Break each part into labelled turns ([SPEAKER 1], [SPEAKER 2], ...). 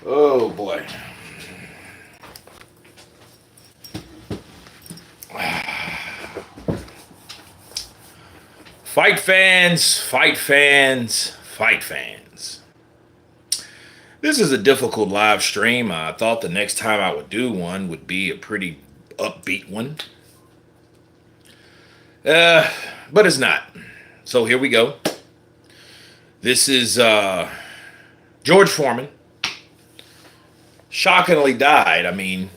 [SPEAKER 1] Oh boy. Fight fans, fight fans, fight fans. This is a difficult live stream. I thought the next time I would do one would be a pretty upbeat one. But it's not. So here we go. This is George Foreman. Shockingly died. I mean,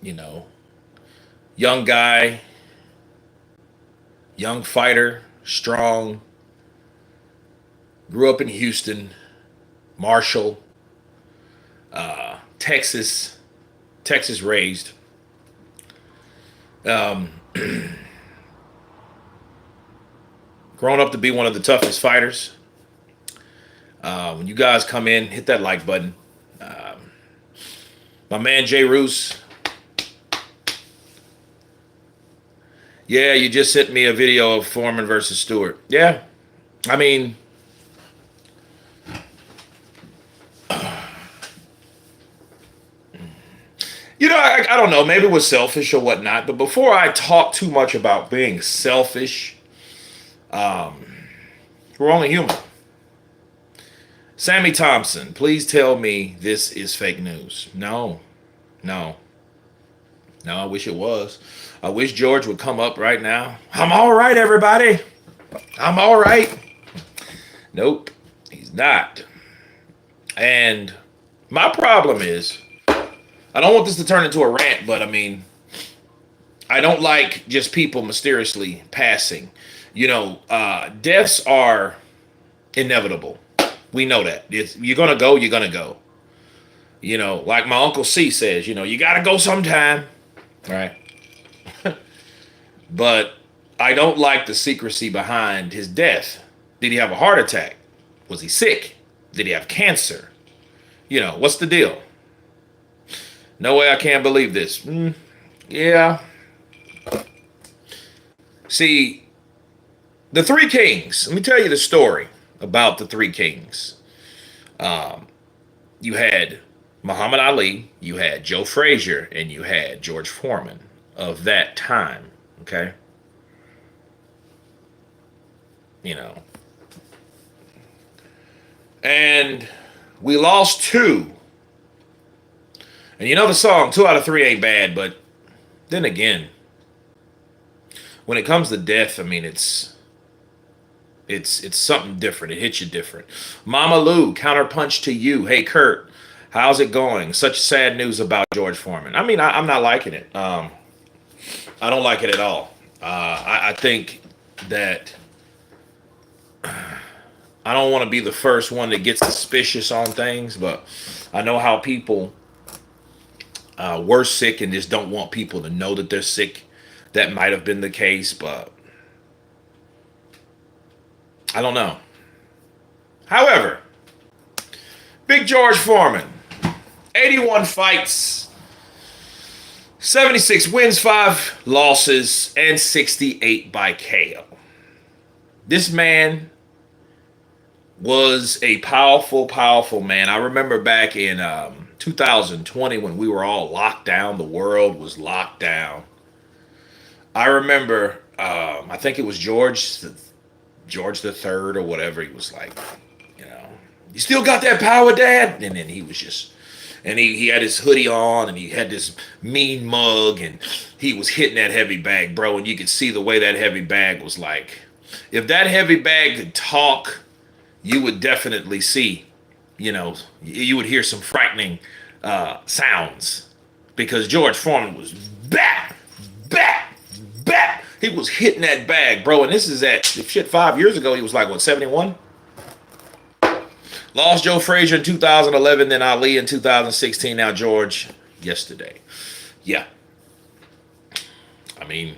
[SPEAKER 1] young guy, young fighter, strong, grew up in Houston, Marshall, Texas raised. Grown up to be one of the toughest fighters. When you guys come in, hit that like button. My man Jay Roos. Yeah, you just sent me a video of Foreman versus Stewart. Yeah, I mean, I don't know. Maybe it was selfish or whatnot. But before I talk too much about being selfish, we're only human. Sammy Thompson, please tell me this is fake news. No. I wish it was. I wish George would come up right now. I'm all right, everybody. I'm all right. Nope, he's not. And my problem is, I don't want this to turn into a rant, but I mean, I don't like just people mysteriously passing. Deaths are inevitable. We know that. You're going to go, you're going to go. Like my Uncle C says, you got to go sometime. Right? But I don't like the secrecy behind his death. Did he have a heart attack? Was he sick? Did he have cancer? What's the deal? No way, I can't believe this. Yeah. See, the Three Kings. Let me tell you the story about the Three Kings. You had Muhammad Ali, you had Joe Frazier, and you had George Foreman of that time. Okay? And we lost two. And the song, 2 out of 3 ain't bad, but then again, when it comes to death, I mean, it's something different. It hits you different. Mama Lou, Counterpunched to you. Hey, Kurt, how's it going? Such sad news about George Foreman. I mean, I'm not liking it. I don't like it at all. I think that I don't want to be the first one that gets suspicious on things, but I know how people were sick and just don't want people to know that they're sick. That might have been the case, but I don't know. However, Big George Foreman, 81 fights, 76 wins, 5 losses, and 68 by KO. This man was a powerful, powerful man. I remember back in 2020 when we were all locked down, the world was locked down. I remember, I think it was George the Third or whatever. He was like, you still got that power, Dad? And then he was just, and he had his hoodie on and he had this mean mug and he was hitting that heavy bag, bro. And you could see the way that heavy bag was like, if that heavy bag could talk, you would definitely see, you would hear some frightening sounds because George Foreman was back. He was hitting that bag, bro. And this is 5 years ago. He was like, 71? Lost Joe Frazier in 2011, then Ali in 2016. Now George yesterday. Yeah. I mean,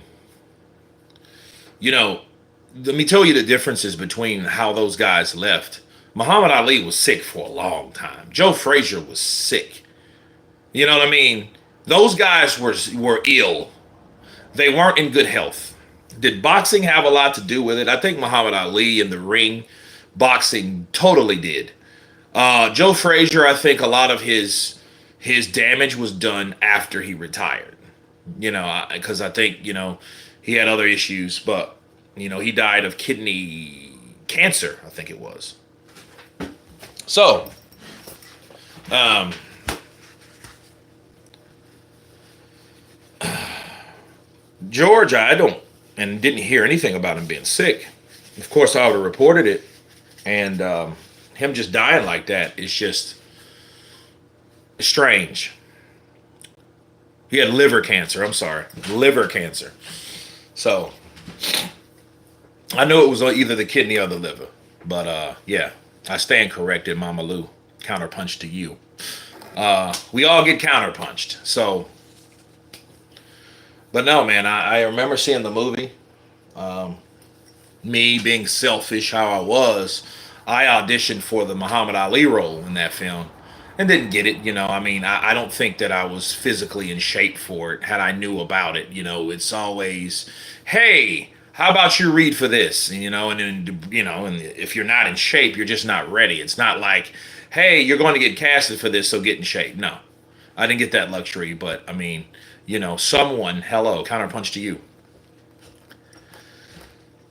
[SPEAKER 1] let me tell you the differences between how those guys left. Muhammad Ali was sick for a long time. Joe Frazier was sick. You know what I mean? Those guys were ill. They weren't in good health. Did boxing have a lot to do with it? I think Muhammad Ali in the ring, boxing totally did. Joe Frazier, I think a lot of his damage was done after he retired. Because I think he had other issues, but he died of kidney cancer, I think it was. So, um, George, I don't and didn't hear anything about him being sick. Of course, I would have reported it, and him just dying like that is just strange. He had liver cancer. I'm sorry, liver cancer. So I knew it was either the kidney or the liver. But yeah, I stand corrected, Mama Lou. Counterpunch to you. We all get counterpunched. So, but no, man, I remember seeing the movie. Me being selfish how I was, I auditioned for the Muhammad Ali role in that film and didn't get it. I mean, I don't think that I was physically in shape for it had I knew about it. It's always, hey, how about you read for this? And then, and if you're not in shape, you're just not ready. It's not like, hey, you're going to get casted for this, so get in shape. No, I didn't get that luxury. But I mean, someone, hello, counterpunch to you.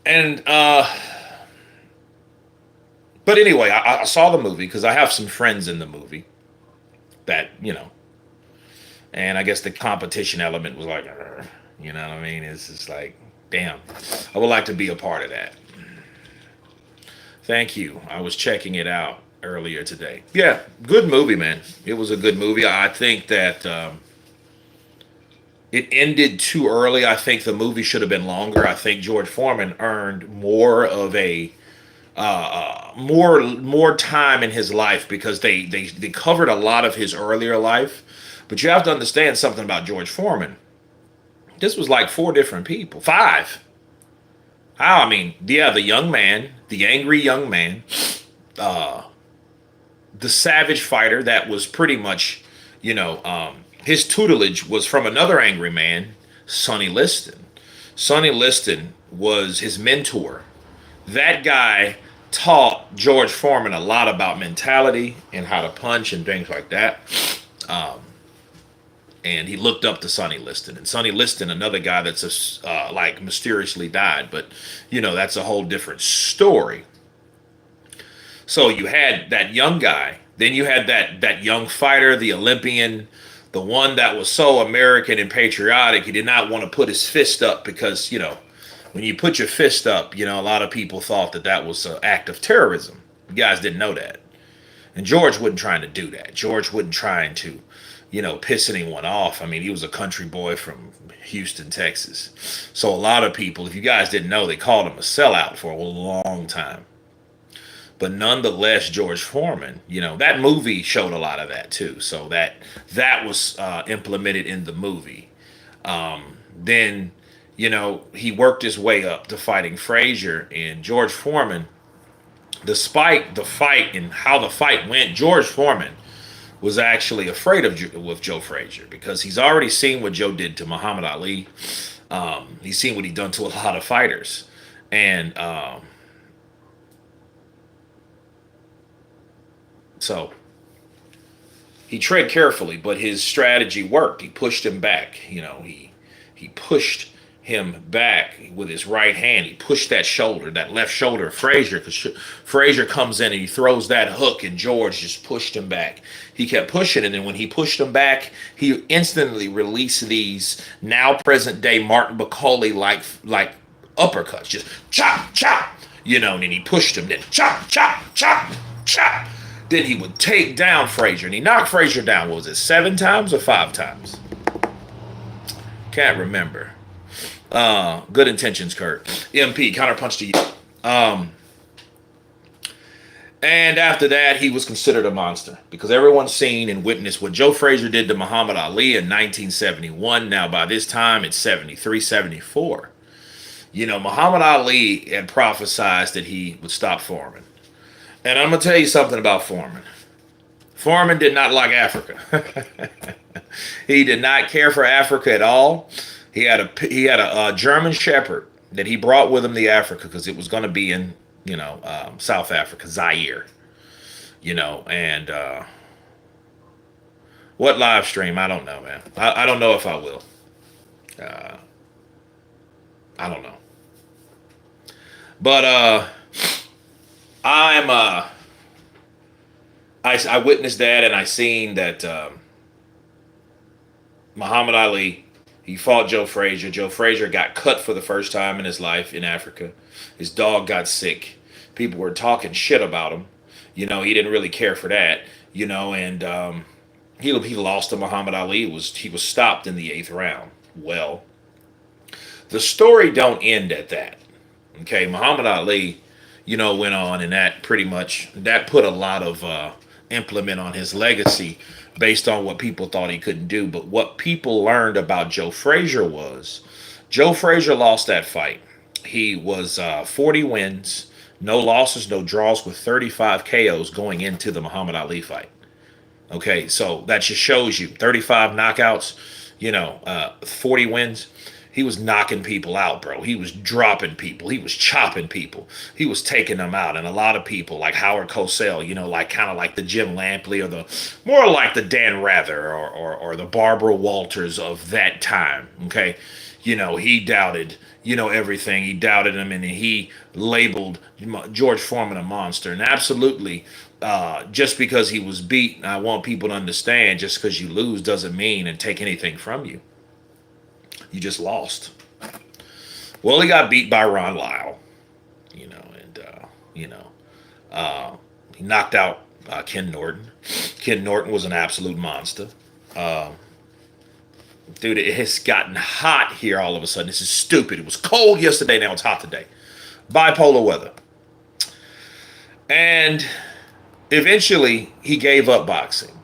[SPEAKER 1] And but anyway, I saw the movie because I have some friends in the movie that and I guess the competition element was like, you know what I mean? It's just like, damn, I would like to be a part of that. Thank you. I was checking it out earlier today. Yeah, good movie, man. It was a good movie. I think that it ended too early. I think the movie should have been longer. I think George Foreman earned more of a more time in his life because they covered a lot of his earlier life. But you have to understand something about George Foreman. This was like 4 different people, 5. I mean, yeah, the young man, the angry young man, the savage fighter that was pretty much, his tutelage was from another angry man, Sonny Liston. Sonny Liston was his mentor. That guy taught George Foreman a lot about mentality and how to punch and things like that. And he looked up to Sonny Liston. And Sonny Liston, another guy that's like mysteriously died, but that's a whole different story. So you had that young guy, then you had that young fighter, the Olympian, the one that was so American and patriotic. He did not want to put his fist up because when you put your fist up, a lot of people thought that was an act of terrorism. You guys didn't know that. And George wasn't trying to do that. George wasn't trying to, piss anyone off. I mean, he was a country boy from Houston, Texas. So a lot of people, if you guys didn't know, they called him a sellout for a long time. But nonetheless, George Foreman, that movie showed a lot of that too. So that was implemented in the movie. Then he worked his way up to fighting Frazier, and George Foreman, despite the fight and how the fight went, George Foreman was actually afraid of Joe Frazier because he's already seen what Joe did to Muhammad Ali. He's seen what he done to a lot of fighters, and so he tread carefully, but his strategy worked. He pushed him back. He pushed him back with his right hand. He pushed that left shoulder of Frazier, because Frazier comes in and he throws that hook, and George just pushed him back. He kept pushing, and then when he pushed him back, he instantly released these now present day Martin McCauley like uppercuts, just chop, chop, and then he pushed him, then chop, chop, chop, chop. Then he would take down Frazier, and he knocked Frazier down. What was it, 7 times or 5 times? Can't remember. Good intentions, Kurt. MP, counterpunch to you. And after that, he was considered a monster because everyone's seen and witnessed what Joe Frazier did to Muhammad Ali in 1971. Now, by this time, it's 73, 74. Muhammad Ali had prophesied that he would stop Foreman. And I'm going to tell you something about Foreman. Foreman did not like Africa. He did not care for Africa at all. He had a German Shepherd that he brought with him to Africa because it was going to be in South Africa, Zaire. and what live stream? I don't know, man. I don't know if I will. Uh, I don't know. But I'm I witnessed that, and I seen that Muhammad Ali, he fought Joe Frazier. Joe Frazier got cut for the first time in his life in Africa. His dog got sick. People were talking shit about him. He didn't really care for that. And he lost to Muhammad Ali. He was stopped in the eighth round. Well, the story don't end at that. Okay, Muhammad Ali, went on, and that pretty much that put a lot of implement on his legacy based on what people thought he couldn't do. But what people learned about Joe Frazier was Joe Frazier lost that fight. He was 40 wins, no losses, no draws, with 35 KOs going into the Muhammad Ali fight. Okay, so that just shows you 35 knockouts, 40 wins. He was knocking people out, bro. He was dropping people. He was chopping people. He was taking them out. And a lot of people, like Howard Cosell, like kind of like the Jim Lampley, or the more like the Dan Rather, or the Barbara Walters of that time. Okay, he doubted, everything. He doubted him, and he labeled George Foreman a monster. And absolutely, just because he was beat, I want people to understand, just because you lose doesn't mean and take anything from you. You just lost. Well, he got beat by Ron Lyle, and he knocked out Ken Norton. Ken Norton was an absolute monster. Dude, it has gotten hot here all of a sudden. This is stupid. It was cold yesterday, now it's hot today. Bipolar weather. And eventually, he gave up boxing.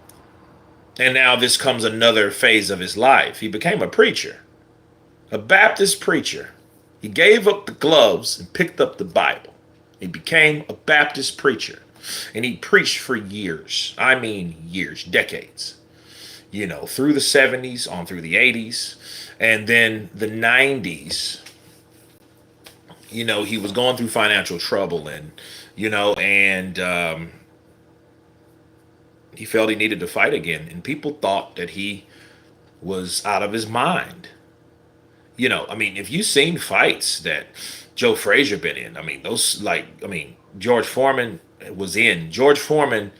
[SPEAKER 1] And now this comes another phase of his life. He became a preacher. A Baptist preacher. He gave up the gloves and picked up the Bible. He became a Baptist preacher. And he preached for years. I mean years, decades. Through the 70s, on through the 80s. And then the 90s, he was going through financial trouble. And, he felt he needed to fight again. And people thought that he was out of his mind. If you've seen fights that Joe Frazier been in, George Foreman was in. George Foreman,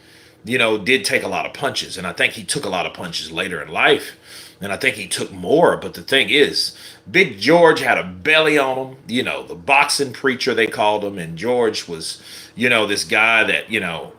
[SPEAKER 1] did take a lot of punches, and I think he took a lot of punches later in life, and I think he took more. But the thing is, Big George had a belly on him, the boxing preacher they called him, and George was, this guy that,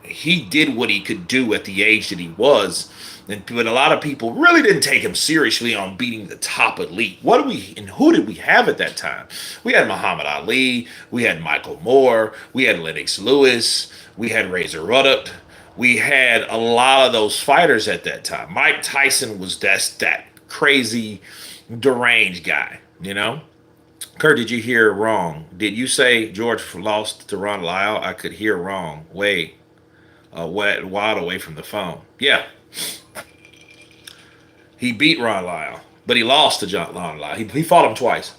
[SPEAKER 1] he did what he could do at the age that he was. But a lot of people really didn't take him seriously on beating the top elite. Who did we have at that time? We had Muhammad Ali, we had Michael Moore, we had Lennox Lewis, we had Razor Ruddock. We had a lot of those fighters at that time. Mike Tyson was that crazy, deranged guy, Kurt, did you hear wrong? Did you say George lost to Ron Lyle? I could hear wrong. Wait, wild away from the phone. Yeah. He beat Ron Lyle, but he lost to Ron Lyle. He fought him twice.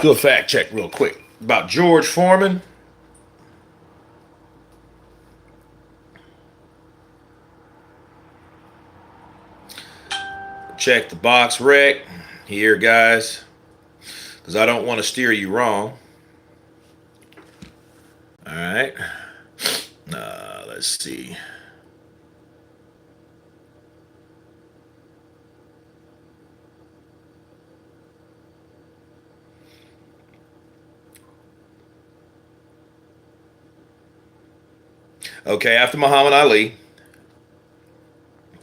[SPEAKER 1] Do a fact check real quick about George Foreman. Check the box rec here, guys, because I don't want to steer you wrong. All right. Let's see. Okay, after Muhammad Ali,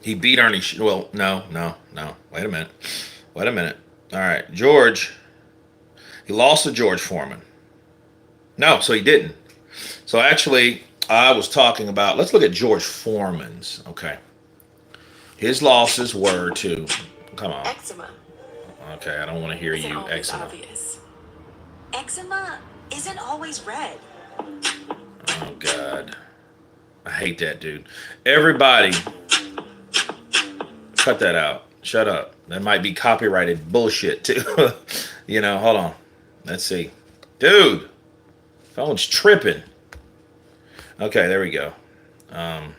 [SPEAKER 1] he beat Ernie. Well, no. Wait a minute. All right, George. He lost to George Foreman. No, so he didn't. So actually, I was talking about. Let's look at George Foreman's. Okay, his losses were to. Come on.
[SPEAKER 2] Eczema.
[SPEAKER 1] Okay, I don't want to hear
[SPEAKER 2] Isn't
[SPEAKER 1] you.
[SPEAKER 2] always
[SPEAKER 1] Eczema.
[SPEAKER 2] obvious. Eczema isn't always red.
[SPEAKER 1] Oh God. I hate that, dude. Everybody, cut that out. Shut up. That might be copyrighted bullshit, too. Hold on. Let's see. Dude, phone's tripping. Okay, there we go. Um,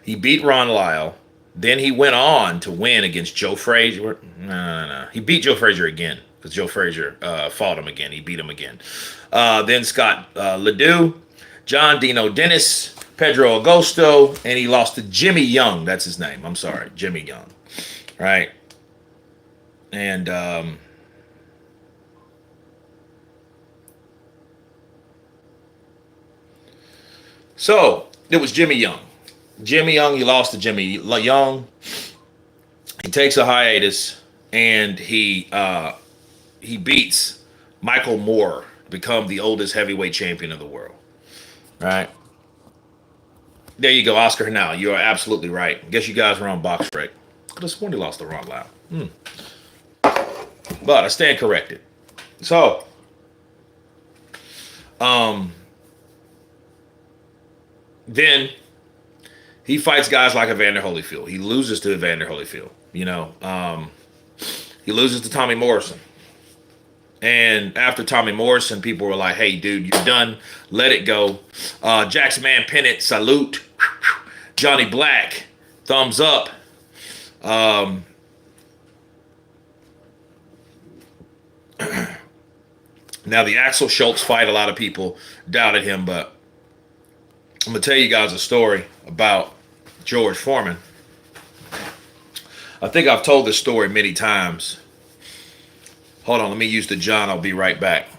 [SPEAKER 1] he beat Ron Lyle. Then he went on to win against Joe Frazier. No. He beat Joe Frazier again because Joe Frazier fought him again. He beat him again. Then Scott Ledoux, John Dino Dennis, Pedro Augusto, and he lost to Jimmy Young. That's his name. I'm sorry, Jimmy Young. Right. And so it was Jimmy Young. Jimmy Young, he lost to Jimmy Young. He takes a hiatus and he beats Michael Moore to become the oldest heavyweight champion of the world. Right. There you go, Oscar Hernal. You are absolutely right. Guess you guys were on box break. Could have sworn he lost the wrong loud. But I stand corrected. So, um, then he fights guys like Evander Holyfield. He loses to Evander Holyfield. He loses to Tommy Morrison. And after Tommy Morrison, people were like, "Hey, dude, you're done. Let it go." Jackson Man Pennant, salute. Johnny Black, thumbs up. Um, Now the Axel Schultz fight, a lot of people doubted him, but I'm gonna tell you guys a story about George Foreman. I think I've told this story many times. Hold on, let me use the John. I'll be right back.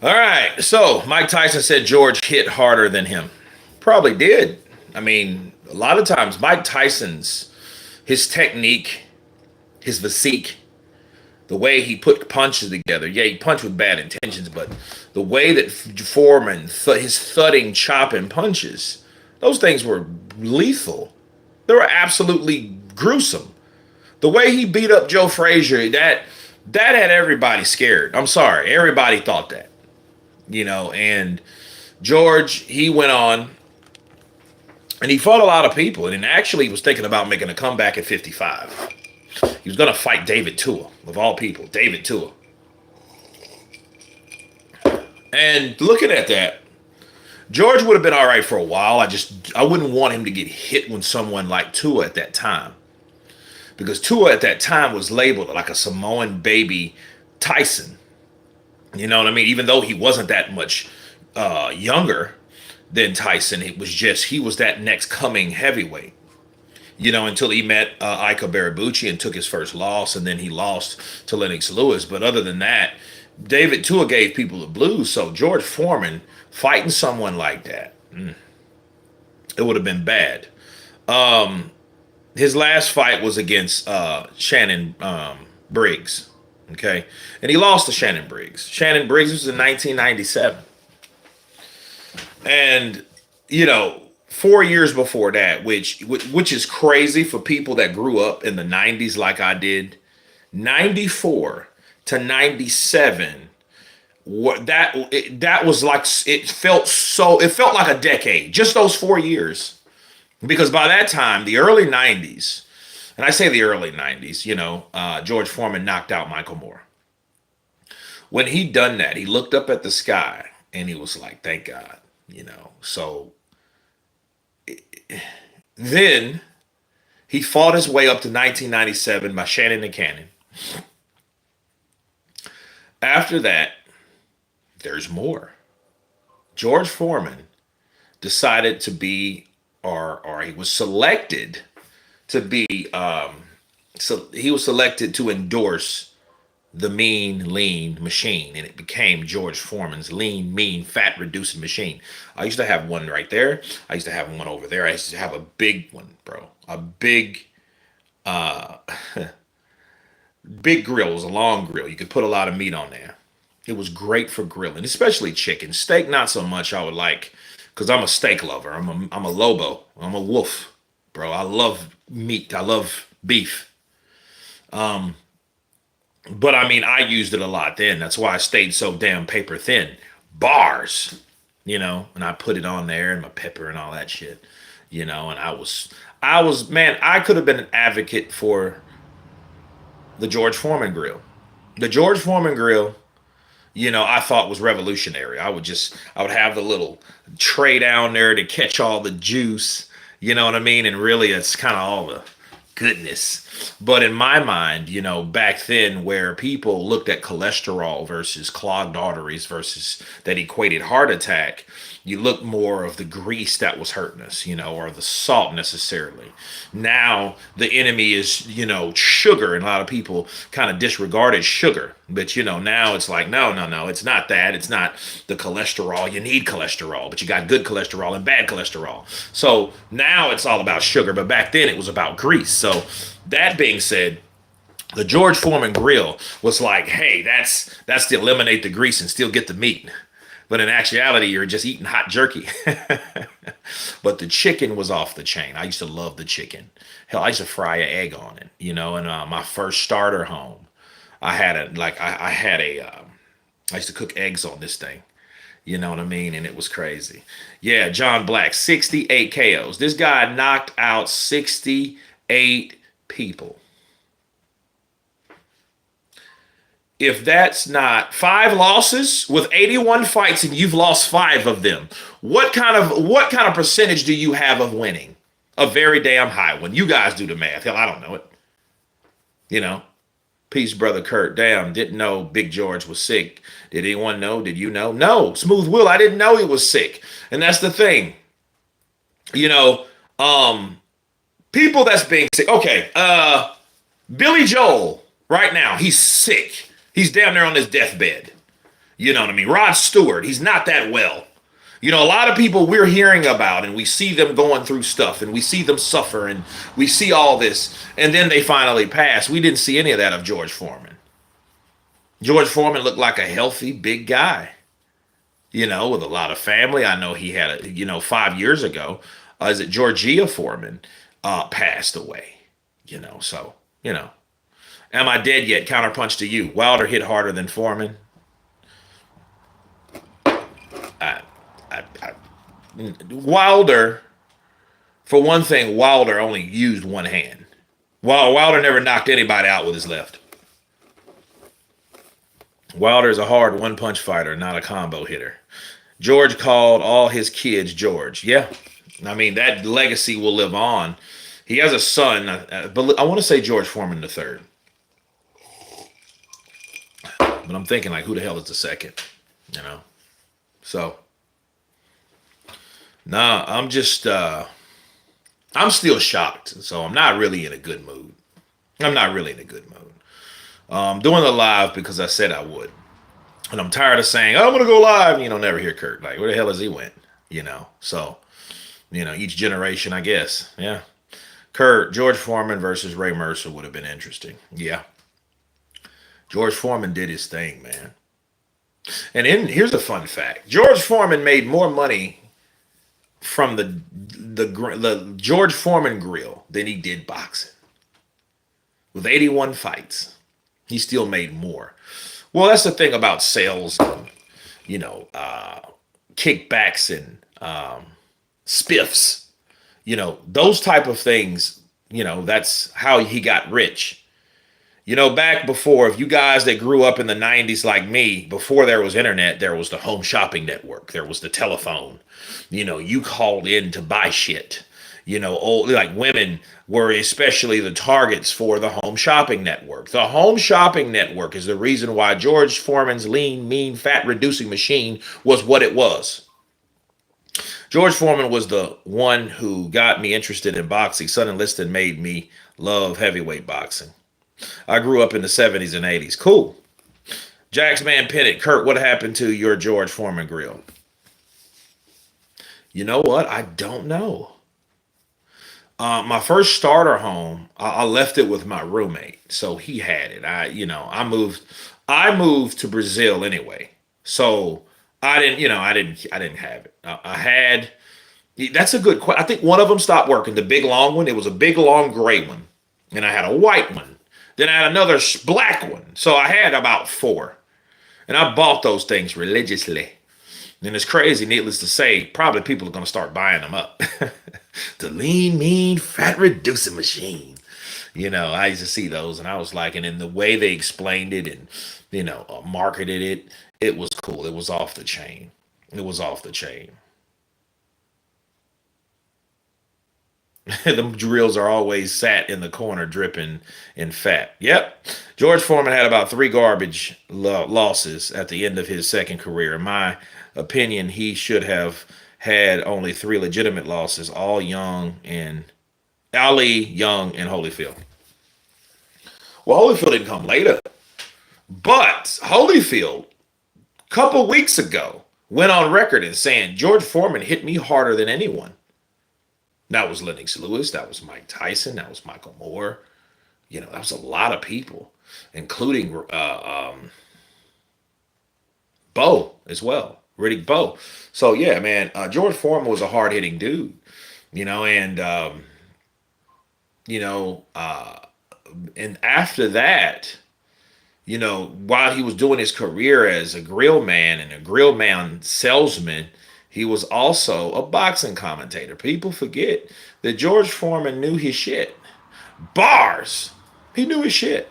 [SPEAKER 1] All right, so Mike Tyson said George hit harder than him. Probably did. I mean, a lot of times Mike Tyson's his technique, his physique, the way he put punches together. Yeah, he punched with bad intentions, but the way that Foreman, his thudding, chopping punches, those things were lethal. They were absolutely gruesome. The way he beat up Joe Frazier, that had everybody scared. I'm sorry, everybody thought that, And George, he went on and he fought a lot of people, and actually he was thinking about making a comeback at 55. He was going to fight David Tua, of all people, David Tua. And looking at that, George would have been all right for a while. I wouldn't want him to get hit when someone like Tua at that time, because Tua at that time was labeled like a Samoan baby Tyson. You know what I mean? Even though he wasn't that much younger than Tyson, it was just he was that next coming heavyweight. Until he met Ika Barabucci and took his first loss, and then he lost to Lennox Lewis. But other than that, David Tua gave people the blues. So George Foreman fighting someone like that, it would have been bad. His last fight was against Shannon Briggs, okay, and he lost to Shannon Briggs. Shannon Briggs was in 1997, and 4 years before that, which is crazy for people that grew up in the 90s like I did. 94 to 97, that was like, it felt like a decade, just those 4 years, because by that time, the early 90s, and I say the early 90s, George Foreman knocked out Michael Moore. When he done that, he looked up at the sky and he was like, thank God. So then he fought his way up to 1997 by Shannon and Cannon. After that, there's more. George Foreman decided to be, or he was selected to be, so he was selected to endorse the Mean Lean Machine, and it became George Foreman's Lean, Mean, Fat Reducing Machine. I used to have one right there. I used to have one over there. I used to have a big one, bro. A big, uh, big grill. It was a long grill. You could put a lot of meat on there. It was great for grilling, especially chicken. Steak, not so much. I would like, because I'm a steak lover. I'm a lobo. I'm a wolf, bro. I love meat. I love beef. But I mean, I used it a lot then. That's why I stayed so damn paper thin. Bars, and I put it on there and my pepper and all that shit, and man, I could have been an advocate for the George Foreman grill. The George Foreman grill, I thought was revolutionary. I would have the little tray down there to catch all the juice, you know what I mean? And really, it's kind of all the goodness. But in my mind, back then where people looked at cholesterol versus clogged arteries versus that equated heart attack, you look more of the grease that was hurting us, or the salt necessarily. Now the enemy is, sugar, and a lot of people kind of disregarded sugar. But now it's like, no, no, no, it's not that. It's not the cholesterol. You need cholesterol, but you got good cholesterol and bad cholesterol. So now it's all about sugar, but back then it was about grease. So that being said, the George Foreman grill was like, hey, that's to eliminate the grease and still get the meat. But in actuality, you're just eating hot jerky. But the chicken was off the chain. I used to love the chicken. Hell, I used to fry an egg on it, and my first starter home, I had I used to cook eggs on this thing. You know what I mean? And it was crazy. Yeah, John Black, 68 KOs. This guy knocked out 68 people. If that's not 5 losses with 81 fights and you've lost 5 of them, what kind of percentage do you have of winning? A very damn high one. You guys do the math. Hell, I don't know it. You know. Peace, brother Kurt. Damn, didn't know Big George was sick. Did anyone know? Did you know? No. Smooth Will, I didn't know he was sick. And that's the thing. You know, people that's being sick. Okay, Billy Joel, right now, he's sick. He's down there on his deathbed. You know what I mean? Rod Stewart, he's not that well. You know, a lot of people we're hearing about and we see them going through stuff and we see them suffer and we see all this and then they finally pass. We didn't see any of that of George Foreman. George Foreman looked like a healthy, big guy, with a lot of family. I know he had, 5 years ago, is it Georgia Foreman passed away, so, am I dead yet? Counterpunch to you. Wilder hit harder than Foreman. Wilder, for one thing, Wilder only used one hand. Wilder never knocked anybody out with his left. Wilder is a hard one-punch fighter, not a combo hitter. George called all his kids George. Yeah, I mean, that legacy will live on. He has a son, but I want to say George Foreman III. But I'm thinking, like, who the hell is the second? So, nah, I'm still shocked. So I'm not really in a good mood. Doing the live because I said I would. And I'm tired of saying, oh, I'm going to go live. Never hear Kurt. Like, where the hell has he went? So, each generation, I guess. Yeah. Kurt, George Foreman versus Ray Mercer would have been interesting. Yeah. George Foreman did his thing, man. And here's a fun fact. George Foreman made more money from the George Foreman grill than he did boxing. With 81 fights, he still made more. Well, that's the thing about sales, and, kickbacks and spiffs. Those type of things, that's how he got rich. Back before, if you guys that grew up in the 90s like me, before there was internet, there was the home shopping network. There was the telephone. You called in to buy shit. Old, like women were especially the targets for the home shopping network. The home shopping network is the reason why George Foreman's lean, mean, fat reducing machine was what it was. George Foreman was the one who got me interested in boxing. Son Enlisted made me love heavyweight boxing. I grew up in the 70s and 80s. Cool. Jax Man Pennant. Kurt, what happened to your George Foreman grill? You know what? I don't know. My first starter home, I left it with my roommate. So he had it. I moved I moved to Brazil anyway, so I didn't have it. I had. That's a good question. I think one of them stopped working. The big long one. It was a big long gray one, and I had a white one. Then I had another black one. So I had about four, and I bought those things religiously. And it's crazy, needless to say, probably people are going to start buying them up. The lean, mean, fat reducing machine. I used to see those, and I was like, and in the way they explained it and marketed it, it was cool. It was off the chain. It was off the chain. The drills are always sat in the corner, dripping in fat. Yep, George Foreman had about three garbage losses at the end of his second career. In my opinion, he should have had only three legitimate losses, all Young and Ali, Young, and Holyfield. Well, Holyfield didn't come later, but Holyfield, a couple weeks ago, went on record and saying George Foreman hit me harder than anyone. That was Lennox Lewis, that was Mike Tyson, that was Michael Moore. That was a lot of people, including Bo as well, Riddick Bowe. So yeah, man, George Foreman was a hard hitting dude, and you know, uh, and after that, while he was doing his career as a grill man and a grill man salesman, he was also a boxing commentator. People forget that George Foreman knew his shit. Bars. He knew his shit.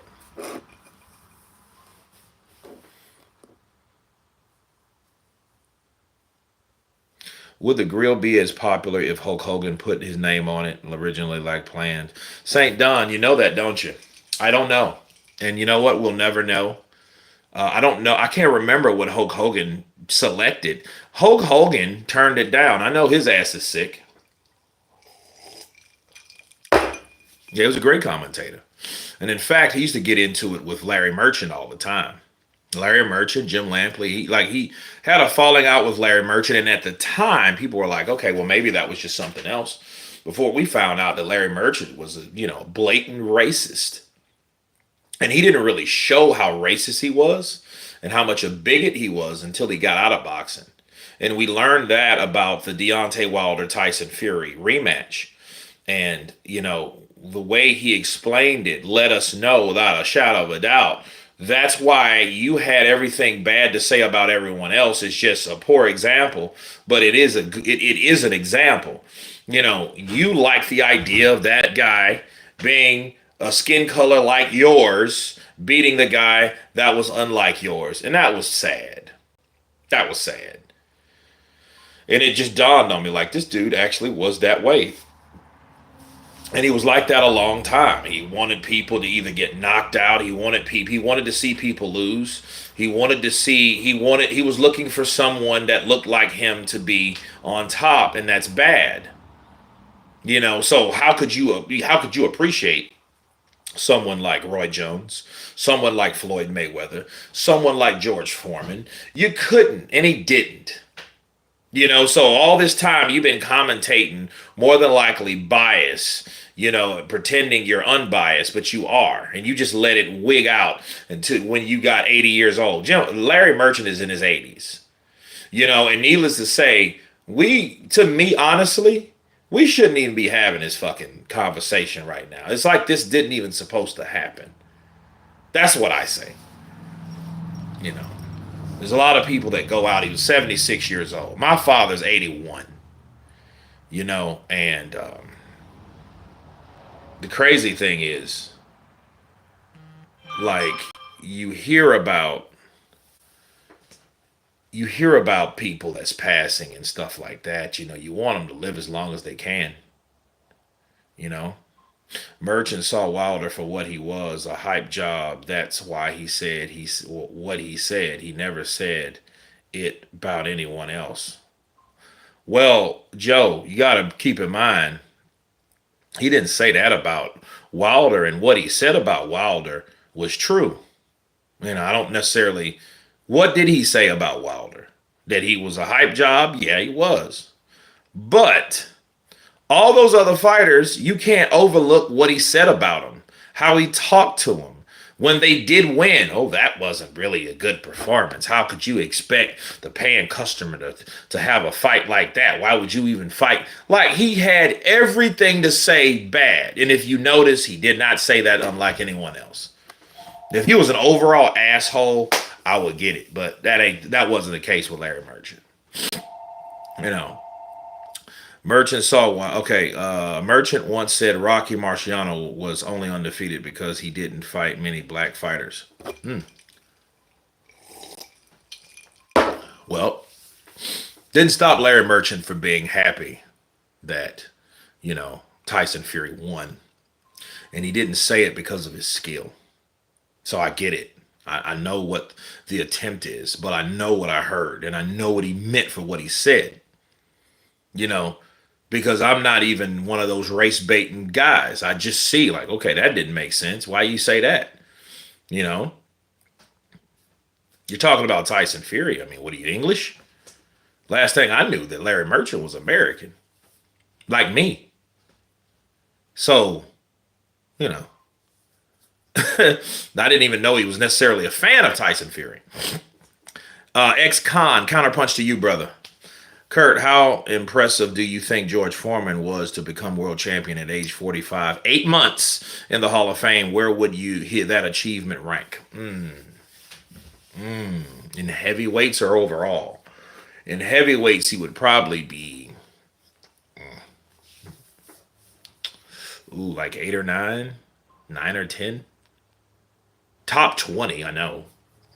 [SPEAKER 1] Would the grill be as popular if Hulk Hogan put his name on it originally like planned? St. Don, you know that, don't you? I don't know. And you know what? We'll never know. I don't know. I can't remember what Hulk Hogan selected. Hulk Hogan turned it down. I know his ass is sick. Yeah, he was a great commentator. And in fact, he used to get into it with Larry Merchant all the time. Larry Merchant, Jim Lampley, he had a falling out with Larry Merchant, and at the time, people were like, okay, well maybe that was just something else. Before we found out that Larry Merchant was a blatant racist, and he didn't really show how racist he was and how much a bigot he was until he got out of boxing. And we learned that about the Deontay Wilder Tyson Fury rematch. And, the way he explained it let us know without a shadow of a doubt that's why you had everything bad to say about everyone else. It's just a poor example, but it is an example. You like the idea of that guy being a skin color like yours, beating the guy that was unlike yours. And that was sad. That was sad. And it just dawned on me like this dude actually was that way. And he was like that a long time. He wanted people to either get knocked out. He wanted to see people lose. He was looking for someone that looked like him to be on top, and that's bad. So how could you appreciate someone like Roy Jones, someone like Floyd Mayweather, someone like George Foreman? You couldn't, and he didn't. So all this time you've been commentating, more than likely bias, pretending you're unbiased, but you are, and you just let it wig out until when you got 80 years old. Larry Merchant is in his 80s, and needless to say, to me, honestly, we shouldn't even be having this fucking conversation right now. It's like this didn't even supposed to happen. That's what I say. There's a lot of people that go out. He was 76 years old. My father's 81. And the crazy thing is, like, you hear about people that's passing and stuff like that. You want them to live as long as they can. You know, Merchant saw Wilder for what he was, a hype job. That's why he said what he said. He never said it about anyone else. Well, Joe, you got to keep in mind, he didn't say that about Wilder, and what he said about Wilder was true. I don't necessarily. What did he say about Wilder? That he was a hype job? Yeah, he was. But all those other fighters, you can't overlook what he said about them, how he talked to them, When they did win, oh, that wasn't really a good performance. How could you expect the paying customer to have a fight like that? Why would you even fight? Like, he had everything to say bad. And if you notice, he did not say that unlike anyone else. If he was an overall asshole, I would get it. But that wasn't the case with Larry Merchant. You know. Merchant saw one. Okay, Merchant once said Rocky Marciano was only undefeated because he didn't fight many black fighters. Well, didn't stop Larry Merchant from being happy that, Tyson Fury won. And he didn't say it because of his skill. So I get it. I know what the attempt is, but I know what I heard, and I know what he meant for what he said. You know, because I'm not even one of those race baiting guys. I just see like, okay, that didn't make sense. Why you say that? You know, you're talking about Tyson Fury. I mean, what are you, English? Last thing I knew that Larry Merchant was American, like me. So, you know, I didn't even know he was necessarily a fan of Tyson Fury. Ex-con, counterpunch to you, brother. Kurt, how impressive do you think George Foreman was to become world champion at age 45? 8 months in the Hall of Fame. Where would you hit that achievement rank? In heavyweights or overall? In heavyweights, he would probably be, like 8 or 9, 9 or 10. Top 20, I know.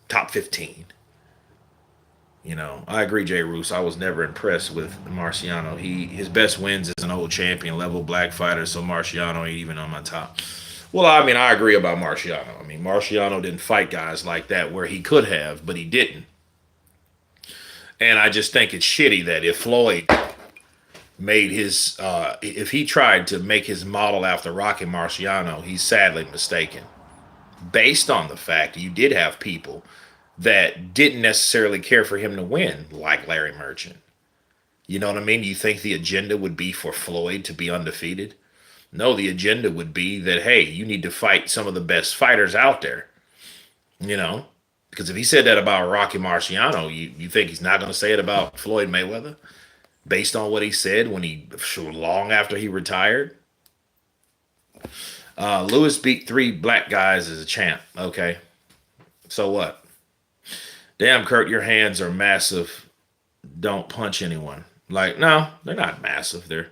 [SPEAKER 1] Top 15. I agree, Jay Roos. I was never impressed with Marciano. His best wins as an old champion level black fighter, so Marciano ain't even on my top. Well, I mean, I agree about Marciano. I mean, Marciano didn't fight guys like that where he could have, but he didn't. And I just think it's shitty that if Floyd made if he tried to make his model after Rocky Marciano, he's sadly mistaken. Based on the fact you did have people that didn't necessarily care for him to win, like Larry Merchant. You know what I mean? You think the agenda would be for Floyd to be undefeated? No, the agenda would be that, hey, you need to fight some of the best fighters out there. Because if he said that about Rocky Marciano, you think he's not going to say it about Floyd Mayweather? Based on what he said long after he retired? Lewis beat 3 black guys as a champ. Okay. So what? Damn, Kurt, your hands are massive. Don't punch anyone. Like, no, they're not massive. They're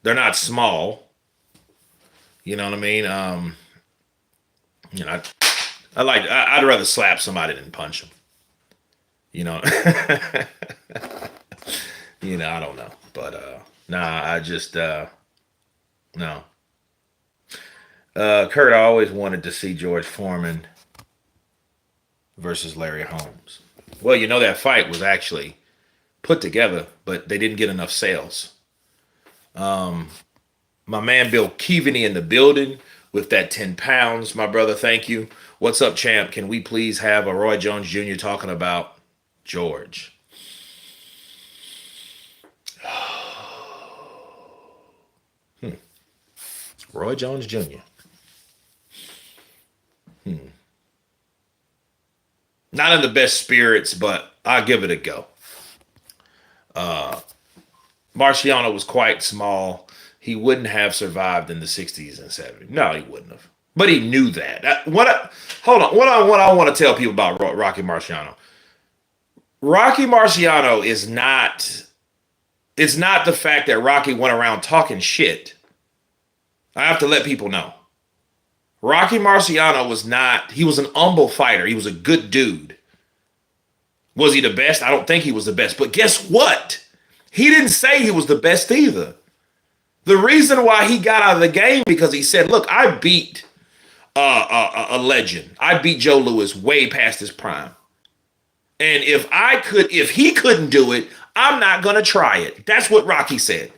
[SPEAKER 1] not small. You know what I mean? I'd rather slap somebody than punch them. I don't know. But, I just, no. Kurt, I always wanted to see George Foreman versus Larry Holmes. Well, that fight was actually put together, but they didn't get enough sales. My man Bill Keaveney in the building with that 10 pounds, my brother, thank you. What's up, champ? Can we please have a Roy Jones Jr. talking about George? Roy Jones Jr. Not in the best spirits, but I'll give it a go. Marciano was quite small. He wouldn't have survived in the 60s and 70s. No, he wouldn't have. But he knew that. Hold on. What I want to tell people about Rocky Marciano. Rocky Marciano is not... It's not the fact that Rocky went around talking shit. I have to let people know. Rocky Marciano was not... He was an humble fighter. He was a good dude. Was he the best? I don't think he was the best. But guess what? He didn't say he was the best either. The reason why he got out of the game because he said, look, I beat a legend. I beat Joe Louis way past his prime. And if he couldn't do it, I'm not going to try it. That's what Rocky said.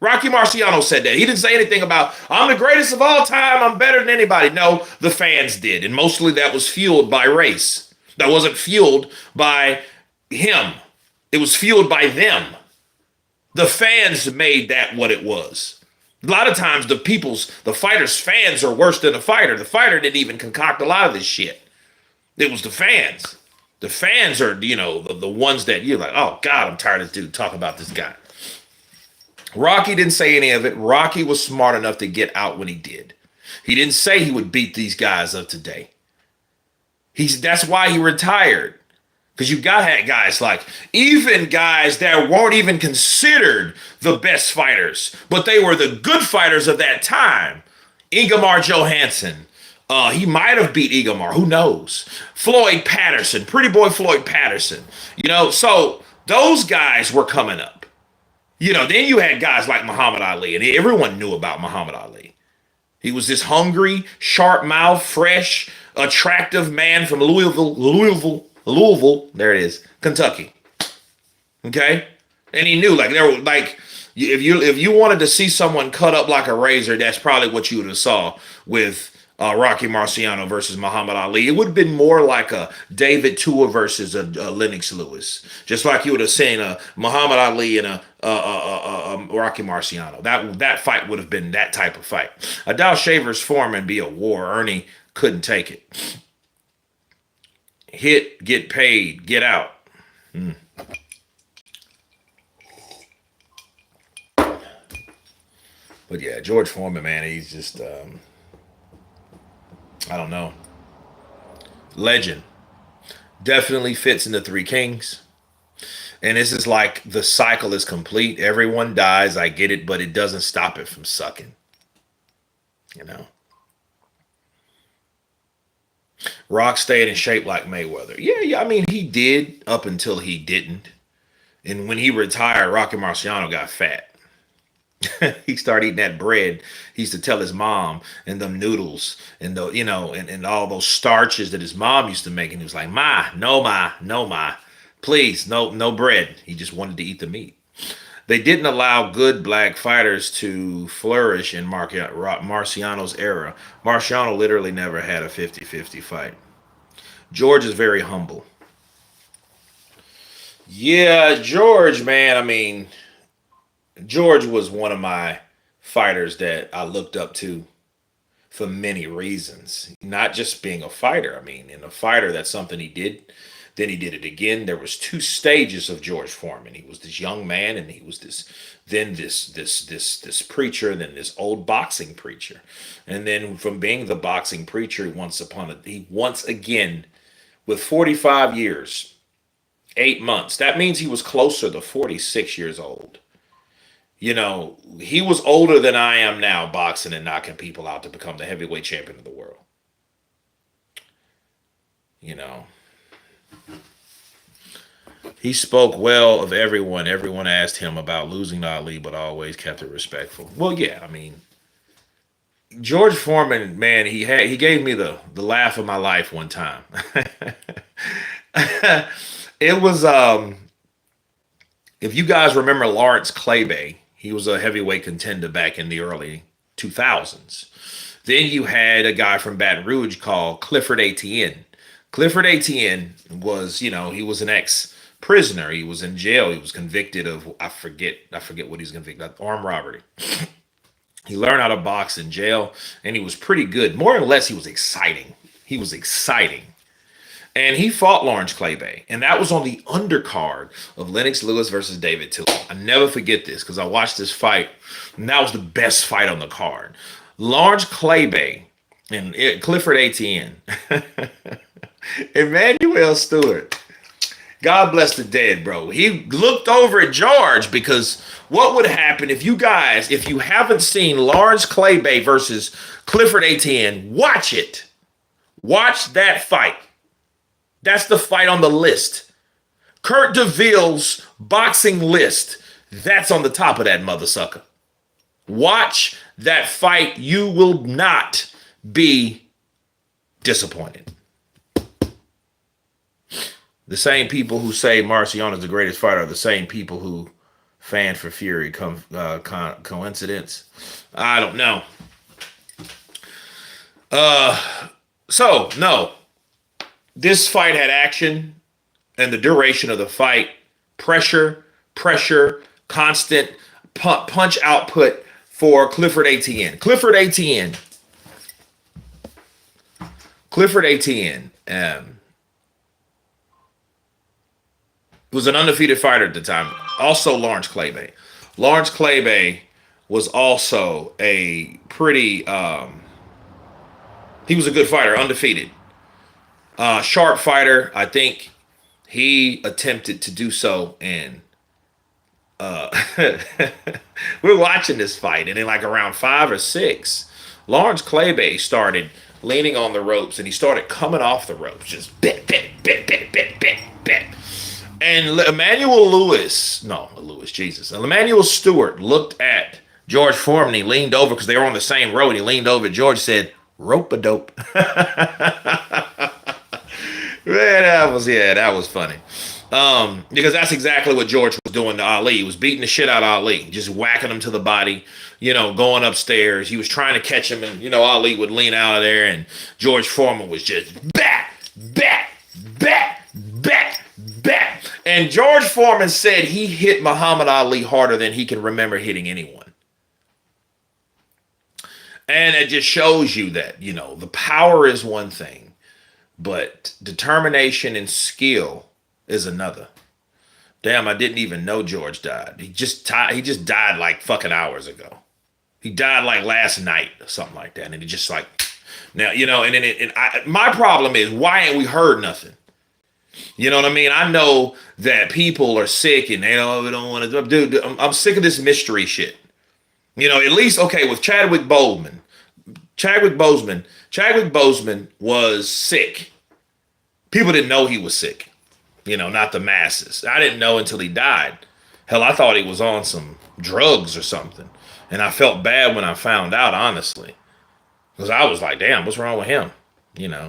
[SPEAKER 1] Rocky Marciano said that. He didn't say anything about, I'm the greatest of all time, I'm better than anybody. No, the fans did. And mostly that was fueled by race. That wasn't fueled by him. It was fueled by them. The fans made that what it was. A lot of times the fighter's fans are worse than the fighter. The fighter didn't even concoct a lot of this shit. It was the fans. The fans are, the ones that you're like, oh God, I'm tired of this dude talking about this guy. Rocky didn't say any of it. Rocky was smart enough to get out when he did. He didn't say he would beat these guys of today. That's why he retired. Because you got guys like, even guys that weren't even considered the best fighters, but they were the good fighters of that time. Ingemar Johansson. He might have beat Ingemar. Who knows? Floyd Patterson. Pretty boy Floyd Patterson. So those guys were coming up. Then you had guys like Muhammad Ali, and everyone knew about Muhammad Ali. He was this hungry, sharp-mouthed, fresh, attractive man from Louisville, there it is, Kentucky. Okay? And he knew, if you wanted to see someone cut up like a razor, that's probably what you would have saw with Rocky Marciano versus Muhammad Ali. It would have been more like a David Tua versus a Lennox Lewis. Just like you would have seen a Muhammad Ali and a Rocky Marciano. That fight would have been that type of fight. A Dow Shavers Foreman be a war. Ernie couldn't take it. Hit, get paid, get out. But yeah, George Foreman, man, he's just, I don't know. Legend. Definitely fits in the Three Kings. And this is like the cycle is complete. Everyone dies. I get it, but it doesn't stop it from sucking. Rock stayed in shape like Mayweather. Yeah. I mean, he did up until he didn't. And when he retired, Rocky Marciano got fat. He started eating that bread. He used to tell his mom and them noodles and and all those starches that his mom used to make. And he was like, no, ma, please, no bread. He just wanted to eat the meat. They didn't allow good black fighters to flourish in Marciano's era. Marciano literally never had a 50-50 fight. George is very humble. Yeah, George, man, I mean, George was one of my fighters that I looked up to for many reasons. Not just being a fighter. I mean, in a fighter, that's something he did. Then he did it again. There was two stages of George Foreman. He was this young man, and he was this preacher, then this old boxing preacher. And then from being the boxing preacher, he once again, with 45 years, 8 months, that means he was closer to 46 years old. He was older than I am now, boxing and knocking people out to become the heavyweight champion of the world. He spoke well of everyone. Everyone asked him about losing to Ali, but always kept it respectful. Well, yeah, I mean, George Foreman, man, he gave me the laugh of my life one time. It was if you guys remember Lawrence Claybay, he was a heavyweight contender back in the early 2000s. Then you had a guy from Baton Rouge called Clifford Etienne. Clifford Etienne was, he was an ex-prisoner. He was in jail. He was convicted of, I forget what he's convicted of, armed robbery. He learned how to box in jail, and he was pretty good. More or less, he was exciting. And he fought Lawrence Claybay, and that was on the undercard of Lennox Lewis versus David Tua. I never forget this because I watched this fight, and that was the best fight on the card. Lawrence Claybay and Clifford Etienne. Emmanuel Stewart. God bless the dead, bro. He looked over at George because what would happen if you haven't seen Lawrence Claybay versus Clifford Etienne, watch it. Watch that fight. That's the fight on the list. Kurt DeVille's boxing list. That's on the top of that mother sucker. Watch that fight. You will not be disappointed. The same people who say Marciano is the greatest fighter are the same people who fan for Fury. Coincidence? I don't know. No. This fight had action, and the duration of the fight, pressure, constant punch output, for Clifford Etienne. Clifford Etienne was an undefeated fighter at the time. Also Lawrence Claybay. Lawrence Claybay was also a pretty, he was a good fighter, undefeated. Sharp fighter. I think he attempted to do so, and we were watching this fight, and in like around 5 or 6, Lawrence Claybay started leaning on the ropes, and he started coming off the ropes, just bit, bit, bit, bit, bit, bit, bit. And Emmanuel Stewart looked at George Foreman. He leaned over because they were on the same road. He leaned over. George said, "Rope-a-dope." Man, that was funny. Because that's exactly what George was doing to Ali. He was beating the shit out of Ali, just whacking him to the body, going upstairs. He was trying to catch him, and Ali would lean out of there, and George Foreman was just bat, bat, bat, bat, bat. And George Foreman said he hit Muhammad Ali harder than he can remember hitting anyone. And it just shows you that, the power is one thing, but determination and skill is another. Damn, I didn't even know George died. He just died like fucking hours ago. He died like last night or something like that. And it just like, now, my problem is, why ain't we heard nothing? You know what I mean? I know that people are sick and they don't want to, dude, I'm sick of this mystery shit. At least, okay, with Chadwick Boseman was sick. People didn't know he was sick. Not the masses. I didn't know until he died. Hell, I thought he was on some drugs or something. And I felt bad when I found out, honestly. Because I was like, damn, what's wrong with him?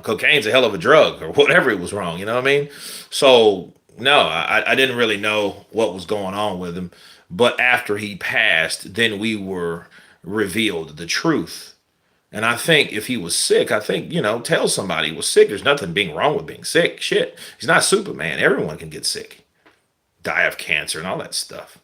[SPEAKER 1] Cocaine's a hell of a drug, or whatever was wrong. You know what I mean? So, no, I didn't really know what was going on with him. But after he passed, then we were revealed the truth. And I think if he was sick, tell somebody he was sick. There's nothing being wrong with being sick. Shit. He's not Superman. Everyone can get sick, die of cancer and all that stuff.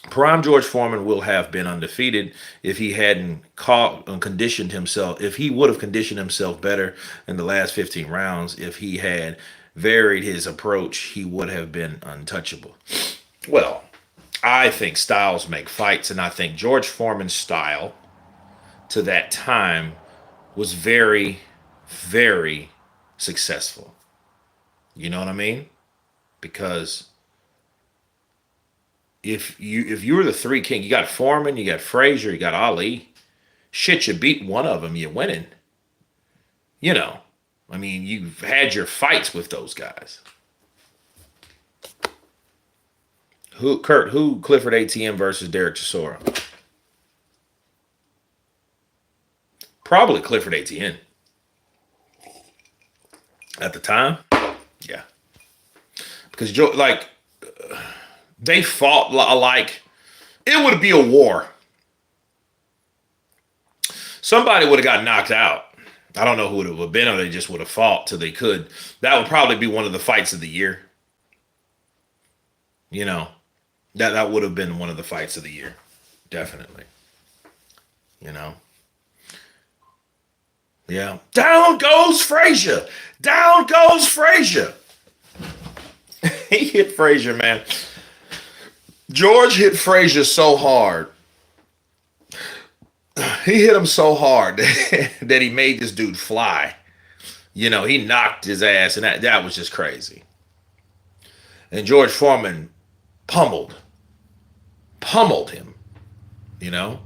[SPEAKER 1] Prime George Foreman will have been undefeated if he hadn't conditioned himself. If he would have conditioned himself better in the last 15 rounds, if he had varied his approach, he would have been untouchable. Well, I think styles make fights, and I think George Foreman's style to that time was very, very successful. You know what I mean? Because if you were the three king, you got Foreman, you got Frazier, you got Ali. Shit, you beat one of them, you're winning. You've had your fights with those guys. Who Clifford Etienne versus Derek Chisora? Probably Clifford Etienne. At the time, yeah. Because they fought like it would be a war. Somebody would have got knocked out. I don't know who it would have been, or they just would have fought till they could. That would probably be one of the fights of the year. That would have been one of the fights of the year. Definitely. Yeah. Down goes Frazier. Down goes Frazier. He hit Frazier, man. George hit Frazier so hard. He hit him so hard that he made this dude fly. He knocked his ass, and that was just crazy. And George Foreman pummeled him, In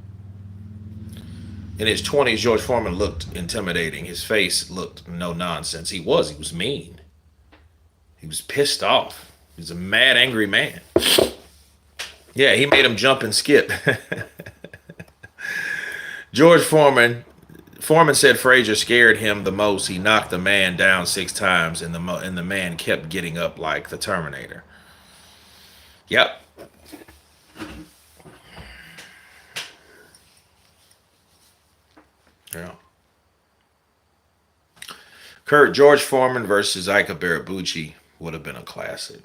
[SPEAKER 1] his 20s, George Foreman looked intimidating. His face looked no nonsense. He was mean. He was pissed off. He was a mad, angry man. Yeah, he made him jump and skip. Foreman said Frazier scared him the most. He knocked the man down 6 times, and the man kept getting up like the Terminator. Yep. Yeah. George Foreman versus Ika Barabuchi would have been a classic.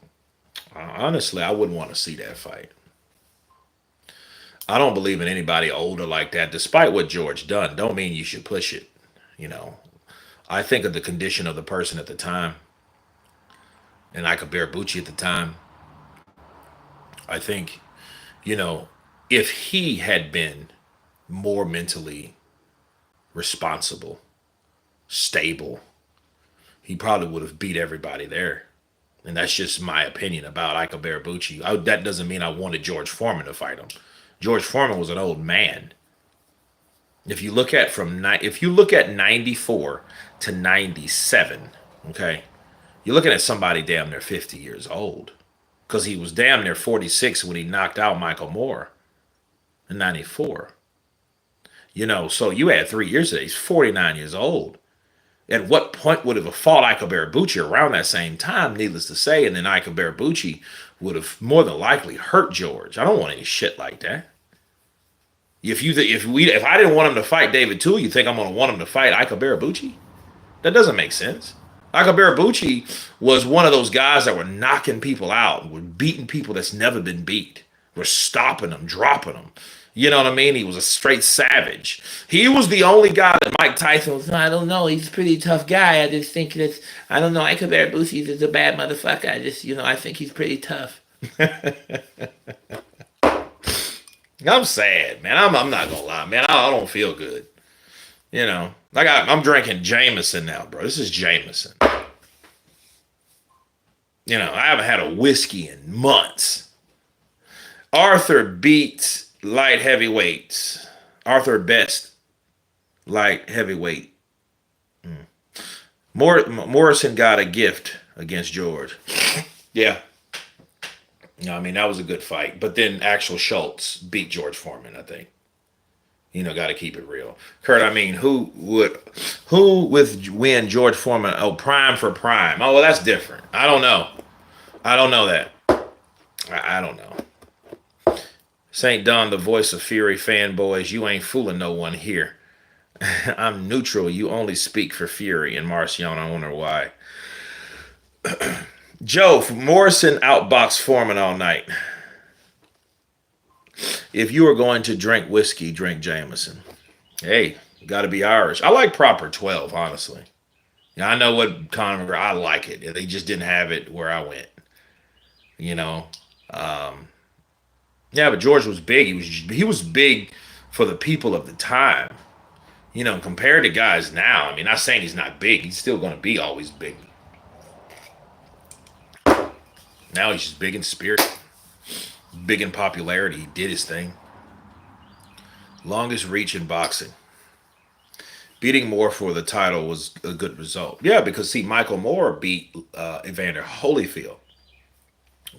[SPEAKER 1] Honestly, I wouldn't want to see that fight. I don't believe in anybody older like that. Despite what George done, don't mean you should push it. You know, I think of the condition of the person at the time, and I could bear Bucci at the time. I think, you know, if he had been more mentally responsible, stable, he probably would have beat everybody there. And that's just my opinion about Ike Barabucci. That doesn't mean I wanted George Foreman to fight him. George Foreman was an old man. If you look at 94 to 97, okay, you're looking at somebody damn near 50 years old. Because he was damn near 46 when he knocked out Michael Moore in 94. You know, so you had 3 years of it. He's 49 years old. At what point would have fought Ike Barabucci around that same time, needless to say, and then Ike Barabucci would have more than likely hurt George. I don't want any shit like that. If I didn't want him to fight David Tool, you think I'm gonna want him to fight Ike Barabucci? That doesn't make sense. Ike Barabucci was one of those guys that were knocking people out, were beating people that's never been beat, were stopping them, dropping them. You know what I mean? He was a straight savage. He was the only guy that Mike Tyson was. I don't know. He's a pretty tough guy. I just think that I don't know. Ike Barabucci is a bad motherfucker. I think he's pretty tough. I'm sad, man. I'm not gonna lie, man. I don't feel good. You know, I'm drinking Jameson now, bro. This is Jameson. You know, I haven't had a whiskey in months. Arthur beats light heavyweights. Arthur Best light heavyweight. Morrison got a gift against George. Yeah. No, I mean, that was a good fight. But then Axel Schultz beat George Foreman, I think. You know, got to keep it real. Kurt, I mean, who would win George Foreman? Oh, prime for prime. Oh, well, that's different. I don't know. I don't know that. I don't know. St. Don, the voice of Fury fanboys, you ain't fooling no one here. I'm neutral. You only speak for Fury. And Marcion, I wonder why. Joe, Morrison outboxed Foreman all night. If you are going to drink whiskey, drink Jameson. Hey, got to be Irish. I like proper 12, honestly. Yeah, I know what Conor, I like it. They just didn't have it where I went. You know, yeah, but George was big. He was big for the people of the time. You know, compared to guys now. I mean, not saying he's not big. He's still going to be always big. Now he's just big in spirit, big in popularity. He did his thing. Longest reach in boxing. Beating Moore for the title was a good result. Yeah, because see, Michael Moore beat Evander Holyfield.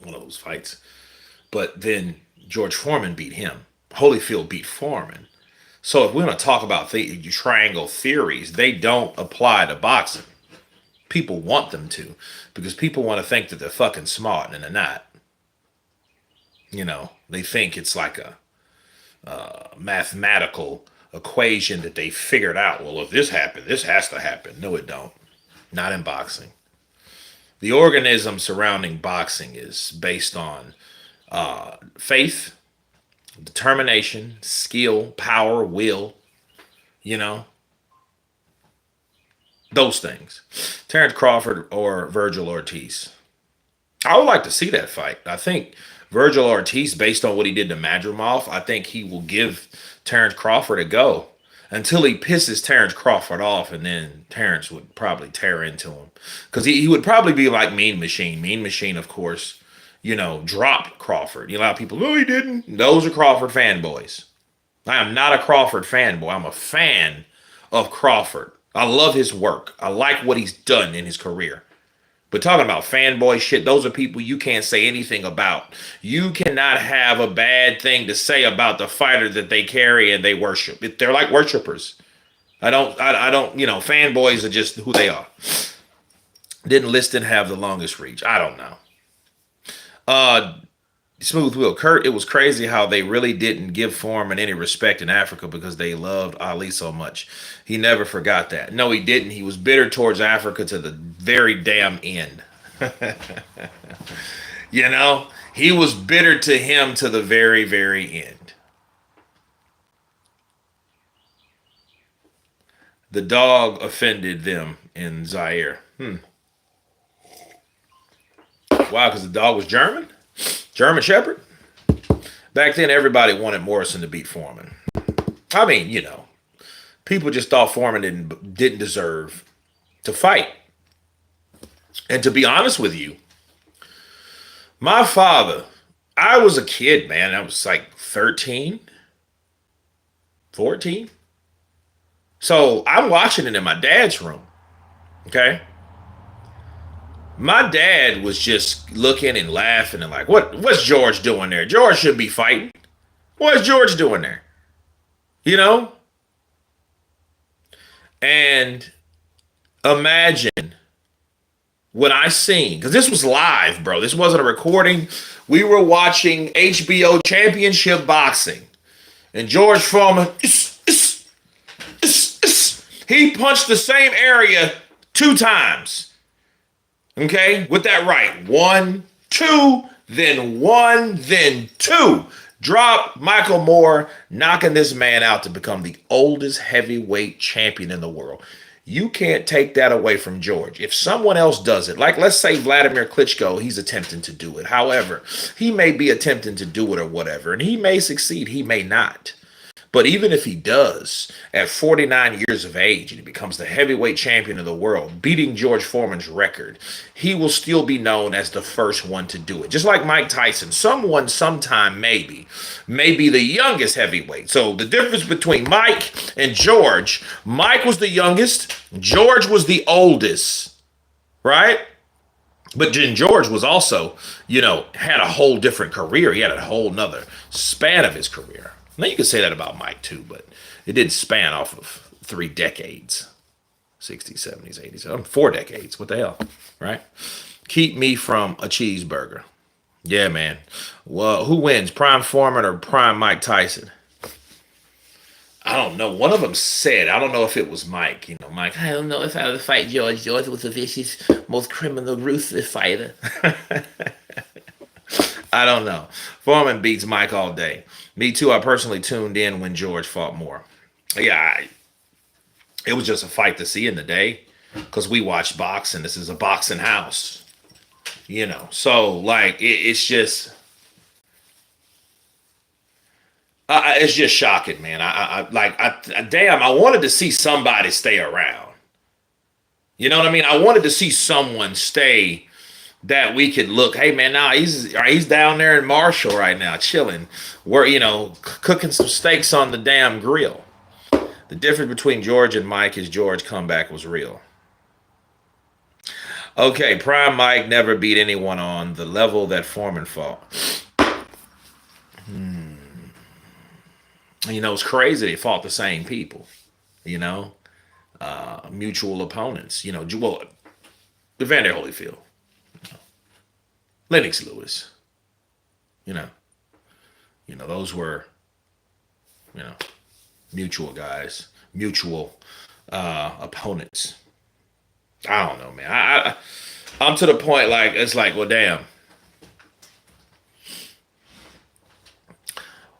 [SPEAKER 1] One of those fights. But then George Foreman beat him. Holyfield beat Foreman. So if we're going to talk about triangle theories, they don't apply to boxing. People want them to, because people want to think that they're fucking smart and they're not. You know, they think it's like a mathematical equation that they figured out. Well, if this happened, this has to happen. No, it don't. Not in boxing. The organism surrounding boxing is based on faith, determination, skill, power, will, you know, those things. Terrence Crawford or Virgil Ortiz. I would like to see that fight. I think Virgil Ortiz, based on what he did to Madrimov, I think he will give Terrence Crawford a go until he pisses Terrence Crawford off, and then Terrence would probably tear into him. Because he would probably be like Mean Machine. Mean Machine, of course, you know, dropped Crawford. You know, a lot of people, no, he didn't. Those are Crawford fanboys. I am not a Crawford fanboy. I'm a fan of Crawford. I love his work. I like what he's done in his career. But talking about fanboy shit, those are people you can't say anything about. You cannot have a bad thing to say about the fighter that they carry and they worship. They're like worshipers. I don't, you know, fanboys are just who they are. Didn't Liston have the longest reach? I don't know. Smooth Will. Kurt, it was crazy how they really didn't give Foreman any respect in Africa because they loved Ali so much. He never forgot that. No, he didn't. He was bitter towards Africa to the very damn end. You know, he was bitter to him to the very, very end. The dog offended them in Zaire. Wow, because the dog was German? German Shepherd? Back then, everybody wanted Morrison to beat Foreman. I mean, people just thought Foreman didn't deserve to fight. And to be honest with you, my father, I was a kid, man. I was like 13, 14. So I'm watching it in my dad's room. Okay. My dad was just looking and laughing and like, what's George doing there? George shouldn't be fighting. What's George doing there? You know? And imagine when I seen, because this was live, bro. This wasn't a recording. We were watching HBO Championship Boxing. And George Foreman, he punched the same area 2 times. Okay? With that right. 1, 2, then 1, then 2. Drop Michael Moore, knocking this man out to become the oldest heavyweight champion in the world. You can't take that away from George. If someone else does it, like let's say Vladimir Klitschko, he's attempting to do it. However, he may be attempting to do it or whatever, and he may succeed, he may not. But even if he does, at 49 years of age, and he becomes the heavyweight champion of the world, beating George Foreman's record, he will still be known as the first one to do it. Just like Mike Tyson, someone sometime maybe the youngest heavyweight. So the difference between Mike and George, Mike was the youngest, George was the oldest, right? But then George was also, had a whole different career. He had a whole nother span of his career. Now, you could say that about Mike, too, but it didn't span off of 3 decades. 60s, 70s, 80s. 4 decades. What the hell, right? Keep me from a cheeseburger. Yeah, man. Well, who wins, Prime Foreman or Prime Mike Tyson? I don't know. One of them said, I don't know if it was Mike. Mike, I don't know if I would fight George. George was the vicious, most criminal, ruthless fighter. I don't know. Foreman beats Mike all day. Me too. I personally tuned in when George fought more. Yeah, it was just a fight to see in the day because we watched boxing. This is a boxing house, So like it's just shocking, man. Damn, I wanted to see somebody stay around. You know what I mean? I wanted to see someone stay that we could look, hey man, now he's down there in Marshall right now, chilling. We're, cooking some steaks on the damn grill. The difference between George and Mike is George's comeback was real. Okay, Prime Mike never beat anyone on the level that Foreman fought. It's crazy they fought the same people, mutual opponents, well, Evander Holyfield. Lennox Lewis, those were, mutual guys, mutual opponents. I don't know, man. I'm to the point like it's like, well, damn.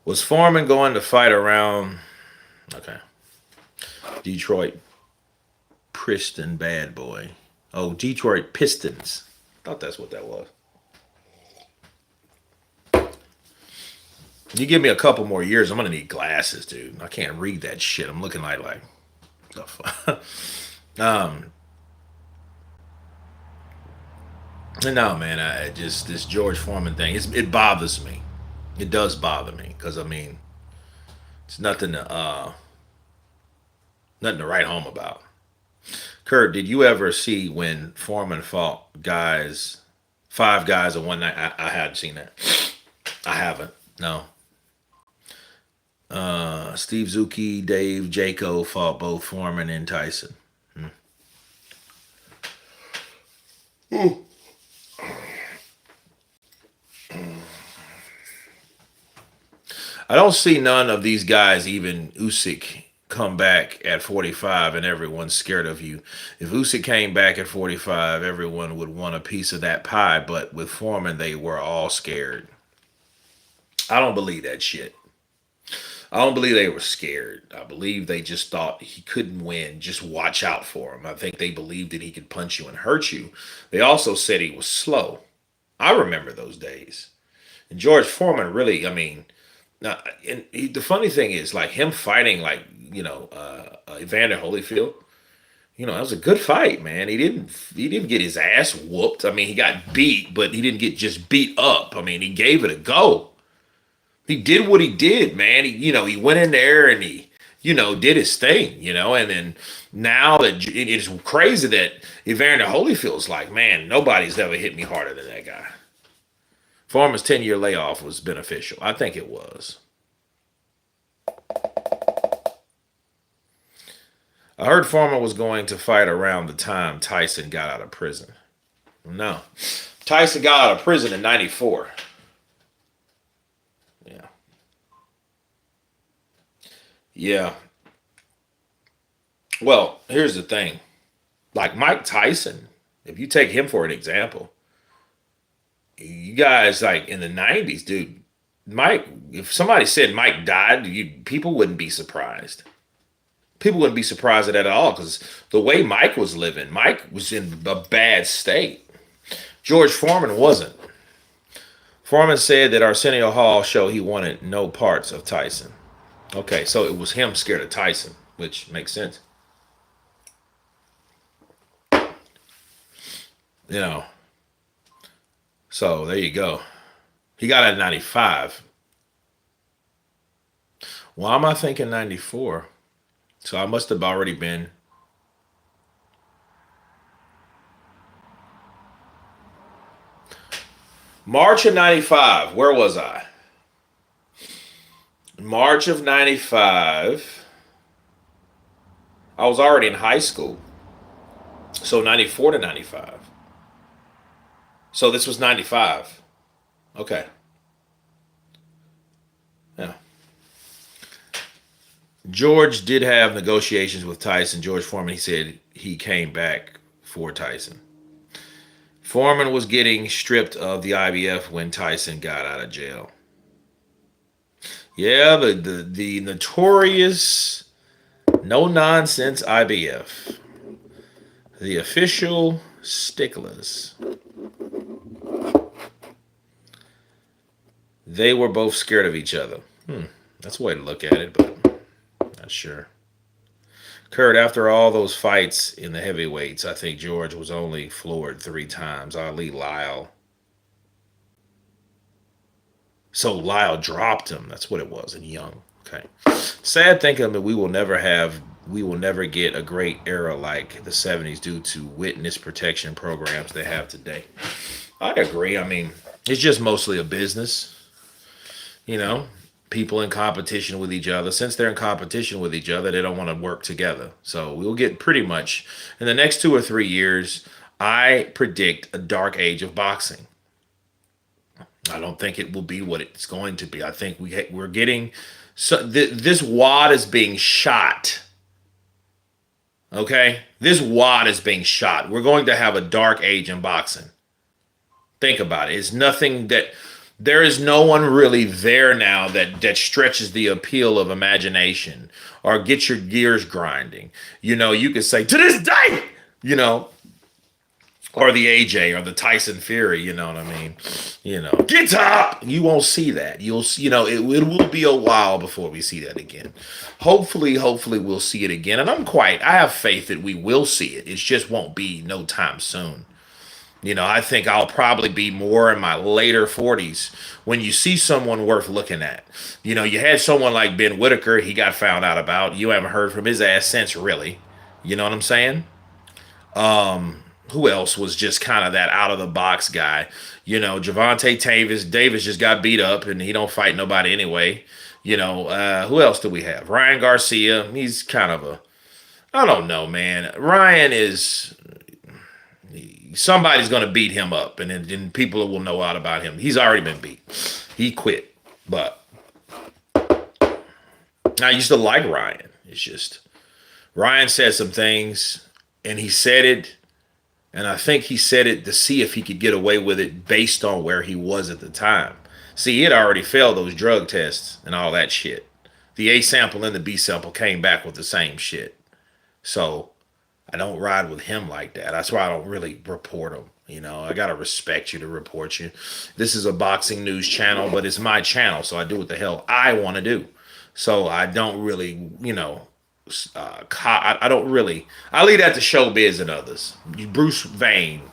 [SPEAKER 1] Was Foreman going to fight around? Okay, Detroit Piston bad boy. Oh, Detroit Pistons. Thought that's what that was. You give me a couple more years, I'm gonna need glasses, dude. I can't read that shit. I'm looking like the fuck. No, man. This George Foreman thing. It bothers me. It does bother me because it's nothing to write home about. Kurt, did you ever see when Foreman fought 5 guys in one night? I hadn't seen that. I haven't. No. Steve Zuki, Dave Jaco fought both Foreman and Tyson. I don't see none of these guys, even Usyk, come back at 45 and everyone's scared of you. If Usyk came back at 45, everyone would want a piece of that pie, but with Foreman, they were all scared. I don't believe that shit. I don't believe they were scared. I believe they just thought he couldn't win. Just watch out for him. I think they believed that he could punch you and hurt you. They also said he was slow. I remember those days. And George Foreman really, I mean, the funny thing is, like him fighting, like Evander Holyfield. That was a good fight, man. He didn't get his ass whooped. I mean, he got beat, but he didn't get just beat up. I mean, he gave it a go. He did what he did, man. He went in there and he did his thing, and then now that it's crazy that Evander Holyfield's like, man, nobody's ever hit me harder than that guy. Foreman's 10-year layoff was beneficial. I think it was. I heard Foreman was going to fight around the time Tyson got out of prison. No. Tyson got out of prison in 94. Yeah. Yeah. Well, here's the thing. Like Mike Tyson, if you take him for an example, you guys like in the 90s, dude, Mike, if somebody said Mike died, people wouldn't be surprised. People wouldn't be surprised at that at all because the way Mike was living, Mike was in a bad state. George Foreman wasn't. Foreman said that Arsenio Hall showed he wanted no parts of Tyson. Okay, so it was him scared of Tyson, which makes sense. You know, so there you go. He got it at 95. Why am I thinking 94? So I must have already been. March of 95. Where was I? March of 95. I was already in high school. So 94 to 95. So this was 95. Okay. Yeah. George did have negotiations with Tyson. George Foreman, he said he came back for Tyson. Foreman was getting stripped of the IBF when Tyson got out of jail. Yeah, the notorious no nonsense IBF. The official sticklers. They were both scared of each other. That's a way to look at it, but not sure. Kurt, after all those fights in the heavyweights, I think George was only floored 3 times. Ali Lyle. So Lyle dropped him. That's what it was in Young. Okay. Sad thinking that we will never get a great era like the 70s due to witness protection programs they have today. I agree. I mean, it's just mostly a business. You know, people in competition with each other. Since they're in competition with each other, they don't want to work together. So we'll get pretty much in the next 2 or 3 years, I predict a dark age of boxing. I don't think it will be what it's going to be. I think we're getting this wad is being shot. Okay, this wad is being shot. We're going to have a dark age in boxing. Think about it. It's nothing that there is no one really there now that stretches the appeal of imagination or gets your gears grinding. You could say to this day, or the AJ or the Tyson Fury, you know what I mean? Get up. You won't see that. It will be a while before we see that again. Hopefully we'll see it again. And I have faith that we will see it. It just won't be no time soon. I think I'll probably be more in my later 40s when you see someone worth looking at. You had someone like Ben Whitaker, he got found out about. You haven't heard from his ass since, really. You know what I'm saying? Who else was just kind of that out of the box guy? Javante Davis just got beat up and he don't fight nobody anyway. Who else do we have? Ryan Garcia. He's kind of I don't know, man. Ryan is, somebody's going to beat him up and then people will know out about him. He's already been beat. He quit. But I used to like Ryan. It's just, Ryan said some things and he said it. And I think he said it to see if he could get away with it based on where he was at the time. See, he had already failed those drug tests and all that shit. the A sample and the B sample came back with the same shit. So I don't ride with him like that. That's why I don't really report him. You know, I gotta respect you to report you. This is a boxing news channel, but it's my channel, so I do what the hell I want to do. So I don't really, I don't really. I leave that to showbiz and others. Bruce Vane,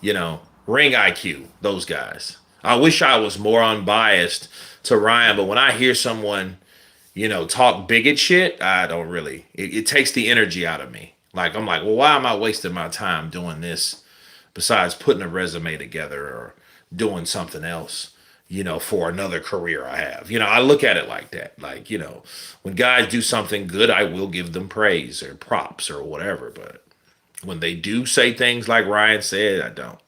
[SPEAKER 1] Ring IQ, those guys. I wish I was more unbiased to Ryan, but when I hear someone, talk bigot shit, I don't really. It takes the energy out of me. Like I'm like, well, why am I wasting my time doing this? Besides putting a resume together or doing something else, for another career I have. I look at it like that. Like, when guys do something good, I will give them praise or props or whatever. But when they do say things like Ryan said, I don't.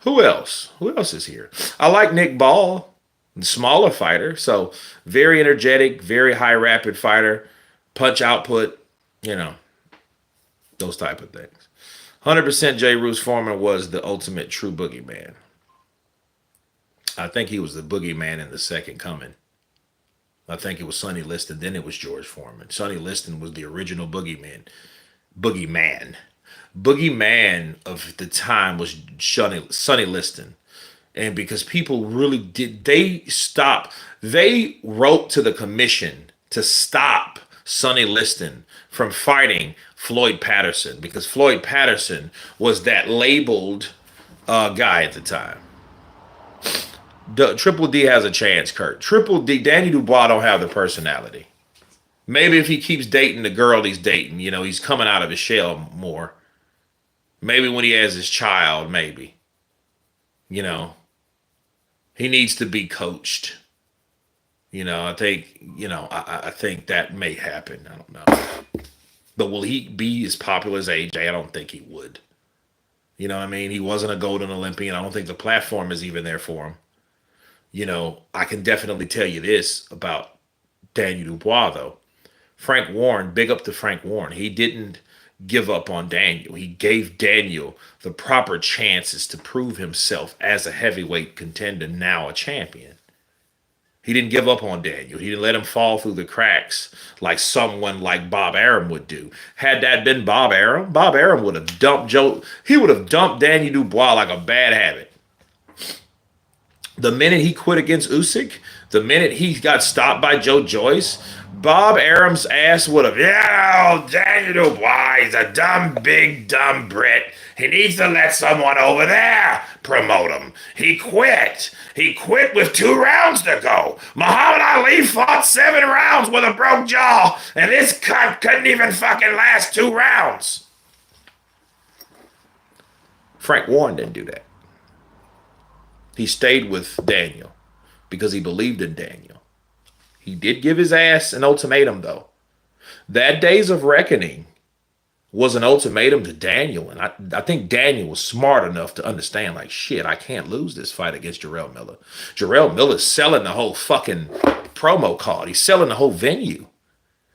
[SPEAKER 1] Who else? Who else is here? I like Nick Ball, smaller fighter. So very energetic, very high rapid fighter, punch output, you know, those type of things. 100% J. Roos Foreman was the ultimate true boogeyman. I think he was the boogeyman in the second coming. I think it was Sonny Liston, then it was George Foreman. Sonny Liston was the original boogeyman. Boogeyman. Boogeyman of the time was Sonny Liston. And because people really did, they wrote to the commission to stop Sonny Liston from fighting Floyd Patterson because Floyd Patterson was that labeled guy at the time. Triple D has a chance, Kurt. Triple D, Danny Dubois don't have the personality. Maybe if he keeps dating the girl he's dating, he's coming out of his shell more. Maybe when he has his child, maybe. He needs to be coached. I think, I think that may happen. I don't know. But will he be as popular as AJ? I don't think he would. You know what I mean? He wasn't a golden Olympian. I don't think the platform is even there for him. I can definitely tell you this about Daniel Dubois, though. Frank Warren, big up to Frank Warren. He didn't give up on Daniel. He gave Daniel the proper chances to prove himself as a heavyweight contender, now a champion. He didn't give up on Daniel. He didn't let him fall through the cracks like someone like Bob Arum would do. Had that been Bob Arum would have dumped Joe. He would have dumped Daniel Dubois like a bad habit. The minute he quit against Usyk, the minute he got stopped by Joe Joyce, Bob Arum's ass would have, Daniel Dubois, he's a big dumb Brit. He needs to let someone over there promote him. He quit. He quit with 2 rounds to go. Muhammad Ali fought 7 rounds with a broke jaw, and this cunt couldn't even fucking last 2 rounds. Frank Warren didn't do that. He stayed with Daniel because he believed in Daniel. He did give his ass an ultimatum, though. That Days of Reckoning was an ultimatum to Daniel, and I think Daniel was smart enough to understand, like, shit, I can't lose this fight against Jarrell Miller. Jarrell Miller's selling the whole fucking promo card. He's selling the whole venue.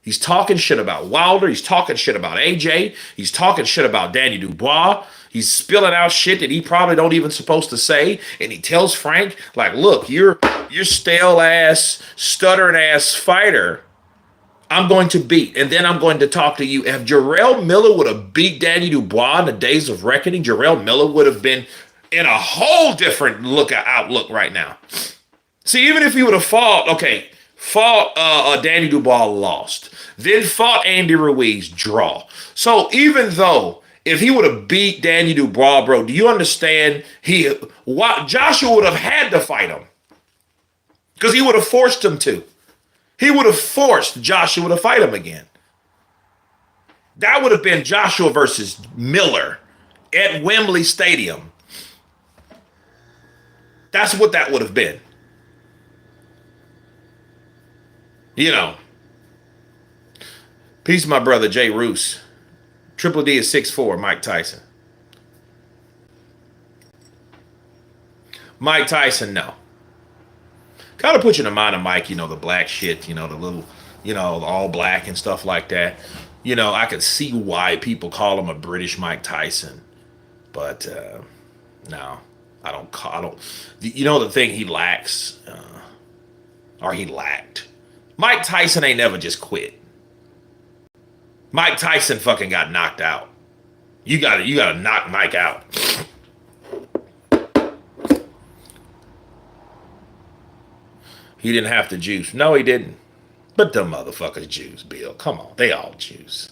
[SPEAKER 1] He's talking shit about Wilder. He's talking shit about AJ. He's talking shit about Danny Dubois. He's spilling out shit that he probably don't even supposed to say. And he tells Frank, like, look, you're stale ass, stuttering ass fighter. I'm going to beat, and then I'm going to talk to you. If Jarrell Miller would have beat Danny Dubois in the Days of Reckoning, Jarrell Miller would have been in a whole different outlook right now. See, even if he would have fought Danny Dubois, lost, then fought Andy Ruiz, draw. So even though if he would have beat Danny Dubois, bro, do you understand? Joshua would have had to fight him because he would have forced him to. He would have forced Joshua to fight him again. That would have been Joshua versus Miller at Wembley Stadium. That's what that would have been. Peace, my brother, Jay Roos. Triple D is 6'4", Mike Tyson. Mike Tyson, no. Kind of put you in the mind of Mike, the black shit, the little, the all black and stuff like that. I could see why people call him a British Mike Tyson. But, no, I don't. The thing he lacks, or he lacked. Mike Tyson ain't never just quit. Mike Tyson fucking got knocked out. You gotta knock Mike out. He didn't have to juice. No, he didn't. But the motherfuckers juice, Bill. Come on, they all juice.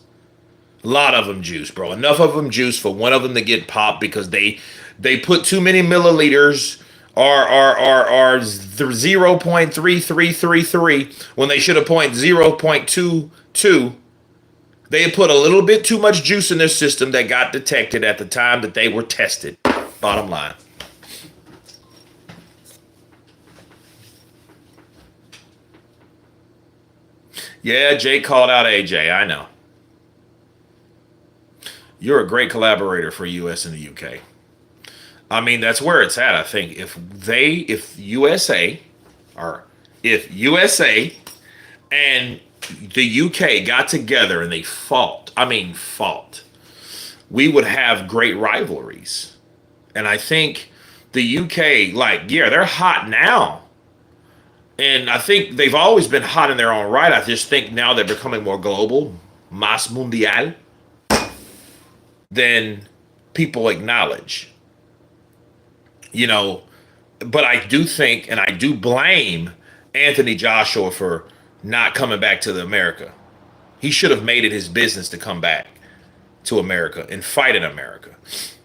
[SPEAKER 1] A lot of them juice, bro. Enough of them juice for one of them to get popped because they put too many milliliters or 0.3333 when they should have 0.22. They had put a little bit too much juice in their system that got detected at the time that they were tested. Bottom line. Yeah, Jake called out AJ. I know. You're a great collaborator for US and the UK. I mean, that's where it's at. I think if USA and the UK got together and they fought, we would have great rivalries. And I think the UK, they're hot now. And I think they've always been hot in their own right. I just think now they're becoming more global, más mundial, than people acknowledge. But I do think, and I do blame Anthony Joshua for not coming back to America. He should have made it his business to come back to America and fight in America,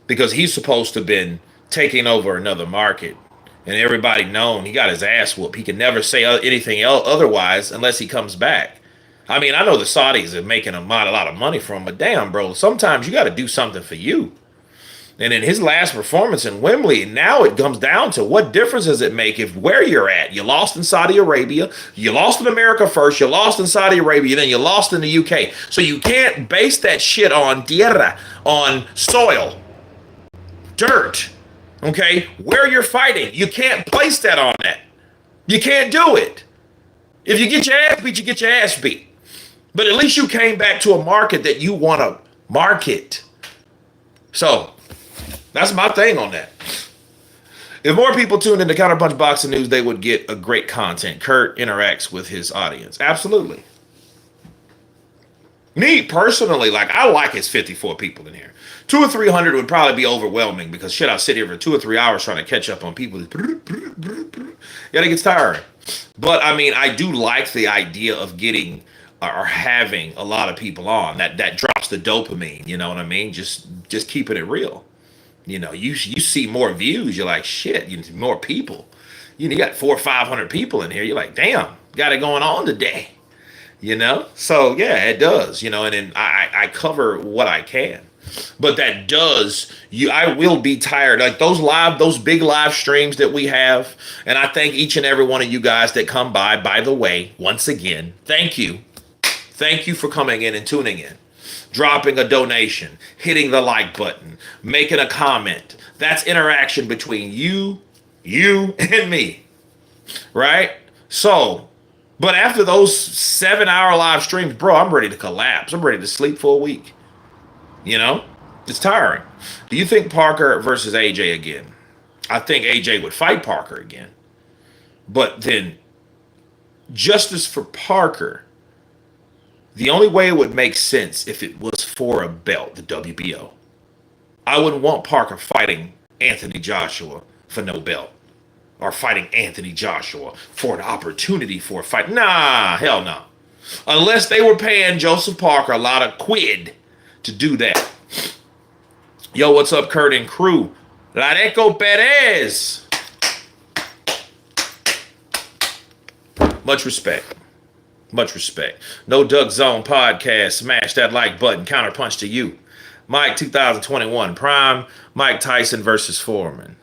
[SPEAKER 1] because he's supposed to have been taking over another market, and everybody known he got his ass whooped. He can never say anything otherwise unless he comes back. I mean, I know the Saudis are making a lot of money from him, but damn, bro, sometimes you got to do something for you. And in his last performance in Wembley, now it comes down to what difference does it make if where you're at? You lost in Saudi Arabia, you lost in America first, you lost in Saudi Arabia, then you lost in the UK. So you can't base that shit on tierra, on soil, dirt, okay? Where you're fighting, you can't place that on that. You can't do it. If you get your ass beat, you get your ass beat. But at least you came back to a market that you want to market. So that's my thing on that. If more people tuned into Counterpunch Boxing News, they would get a great content. Kurt interacts with his audience. Absolutely. Me, personally, I like his 54 people in here. 200 or 300 would probably be overwhelming because, shit, I'll sit here for 2 or 3 hours trying to catch up on people. Yeah, it gets tiring. But, I mean, I do like the idea of getting or having a lot of people on. That drops the dopamine, you know what I mean? Just keeping it real. You see more views, you're like, shit, you see more people. You got 400 or 500 people in here. You're like, damn, got it going on today. So yeah, it does. And then I cover what I can. But that does, I will be tired. Like those big live streams that we have. And I thank each and every one of you guys that come by the way, once again, thank you. Thank you for coming in and tuning in. Dropping a donation, hitting the like button, making a comment. That's interaction between you, and me. Right? So, but after those 7-hour live streams, bro, I'm ready to collapse. I'm ready to sleep for a week. It's tiring. Do you think Parker versus AJ again? I think AJ would fight Parker again. But then, justice for Parker, the only way it would make sense if it was for a belt, the WBO. I wouldn't want Parker fighting Anthony Joshua for no belt. Or fighting Anthony Joshua for an opportunity for a fight. Nah, hell no. Unless they were paying Joseph Parker a lot of quid to do that. Yo, what's up, Kurt and crew? Lareco Perez. Much respect. Much respect. No Duck Zone podcast. Smash that like button. Counterpunch to you. Mike 2021 Prime. Mike Tyson versus Foreman.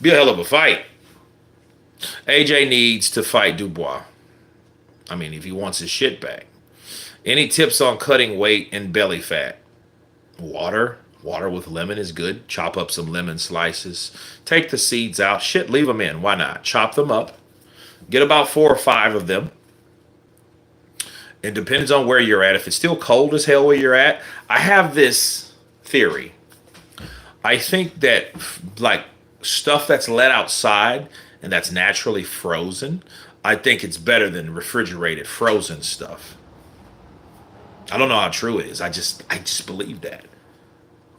[SPEAKER 1] Be a hell of a fight. AJ needs to fight Dubois. I mean, if he wants his shit back. Any tips on cutting weight and belly fat? Water. Water with lemon is good. Chop up some lemon slices. Take the seeds out. Shit, leave them in. Why not? Chop them up. Get about 4 or 5 of them. It depends on where you're at. If it's still cold as hell where you're at, I have this theory. I think that, stuff that's let outside and that's naturally frozen, I think it's better than refrigerated frozen stuff. I don't know how true it is. I just believe that.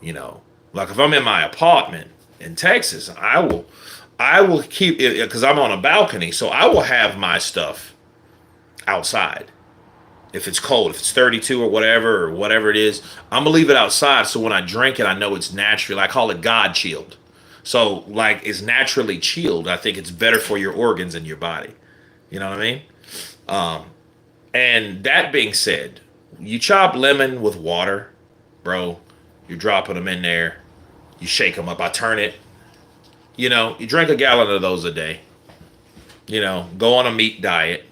[SPEAKER 1] You know, like if I'm in my apartment in Texas, I will keep it because I'm on a balcony, so I will have my stuff outside. If it's cold, if it's 32 or whatever it is, I'm gonna leave it outside. So when I drink it, I know it's naturally. I call it God chilled. So like it's naturally chilled. I think it's better for your organs and your body. You know what I mean? And that being said, you chop lemon with water, bro. You're dropping them in there. You shake them up. I turn it. You know, you drink a gallon of those a day. You know, go on a meat diet.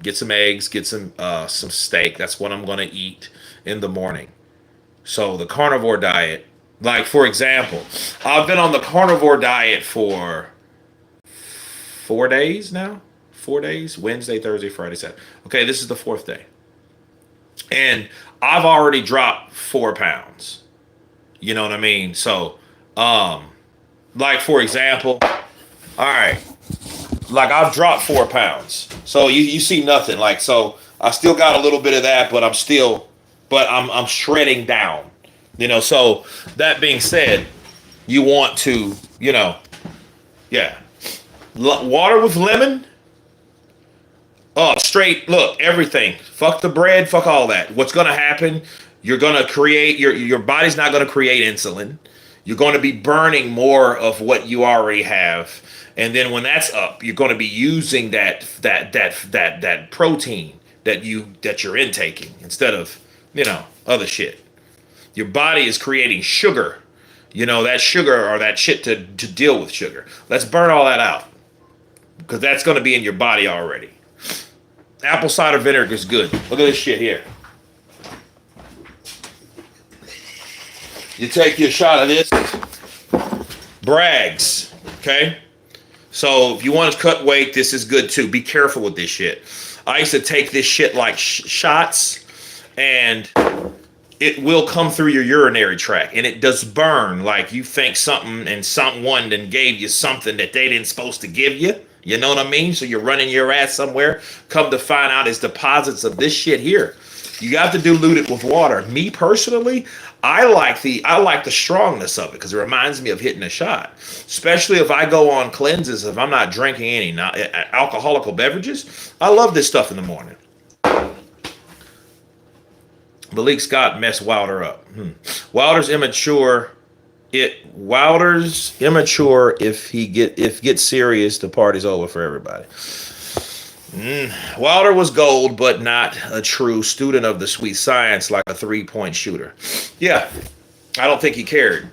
[SPEAKER 1] Get some eggs. Get some steak. That's what I'm gonna eat in the morning. So the carnivore diet, like for example, I've been on the carnivore diet for 4 days now. 4 days: Wednesday, Thursday, Friday, Saturday. Okay, this is the fourth day, and I've already dropped 4 pounds. You know what I mean? So, like for example, all right, like I've dropped 4 pounds. So you see nothing. Like so, I still got a little bit of that, but I'm shredding down. You know. So that being said, you want to, yeah, water with lemon. Oh, straight, look, everything. Fuck the bread, fuck all that. What's gonna happen? You're gonna create your body's not gonna create insulin. You're gonna be burning more of what you already have. And then when that's up, you're gonna be using that protein that you're intaking instead of, other shit. Your body is creating sugar. That sugar or that shit to deal with sugar. Let's burn all that out. Because that's gonna be in your body already. Apple cider vinegar is good. Look at this shit here. You take your shot of this. Bragg's. Okay? So if you want to cut weight, this is good too. Be careful with this shit. I used to take this shit like shots, and it will come through your urinary tract, and it does burn. Like you think something and someone then gave you something that they didn't supposed to give you. You know what I mean? So you're running your ass somewhere. Come to find out it's deposits of this shit here. You got to dilute it with water. Me personally, I like the strongness of it because it reminds me of hitting a shot. Especially if I go on cleanses, if I'm not drinking any alcoholic beverages. I love this stuff in the morning. Malik Scott messed Wilder up. Wilder's immature. Wilder's immature. If gets serious, the party's over for everybody. Wilder was gold, but not a true student of the sweet science like a 3-point shooter. Yeah, I don't think he cared.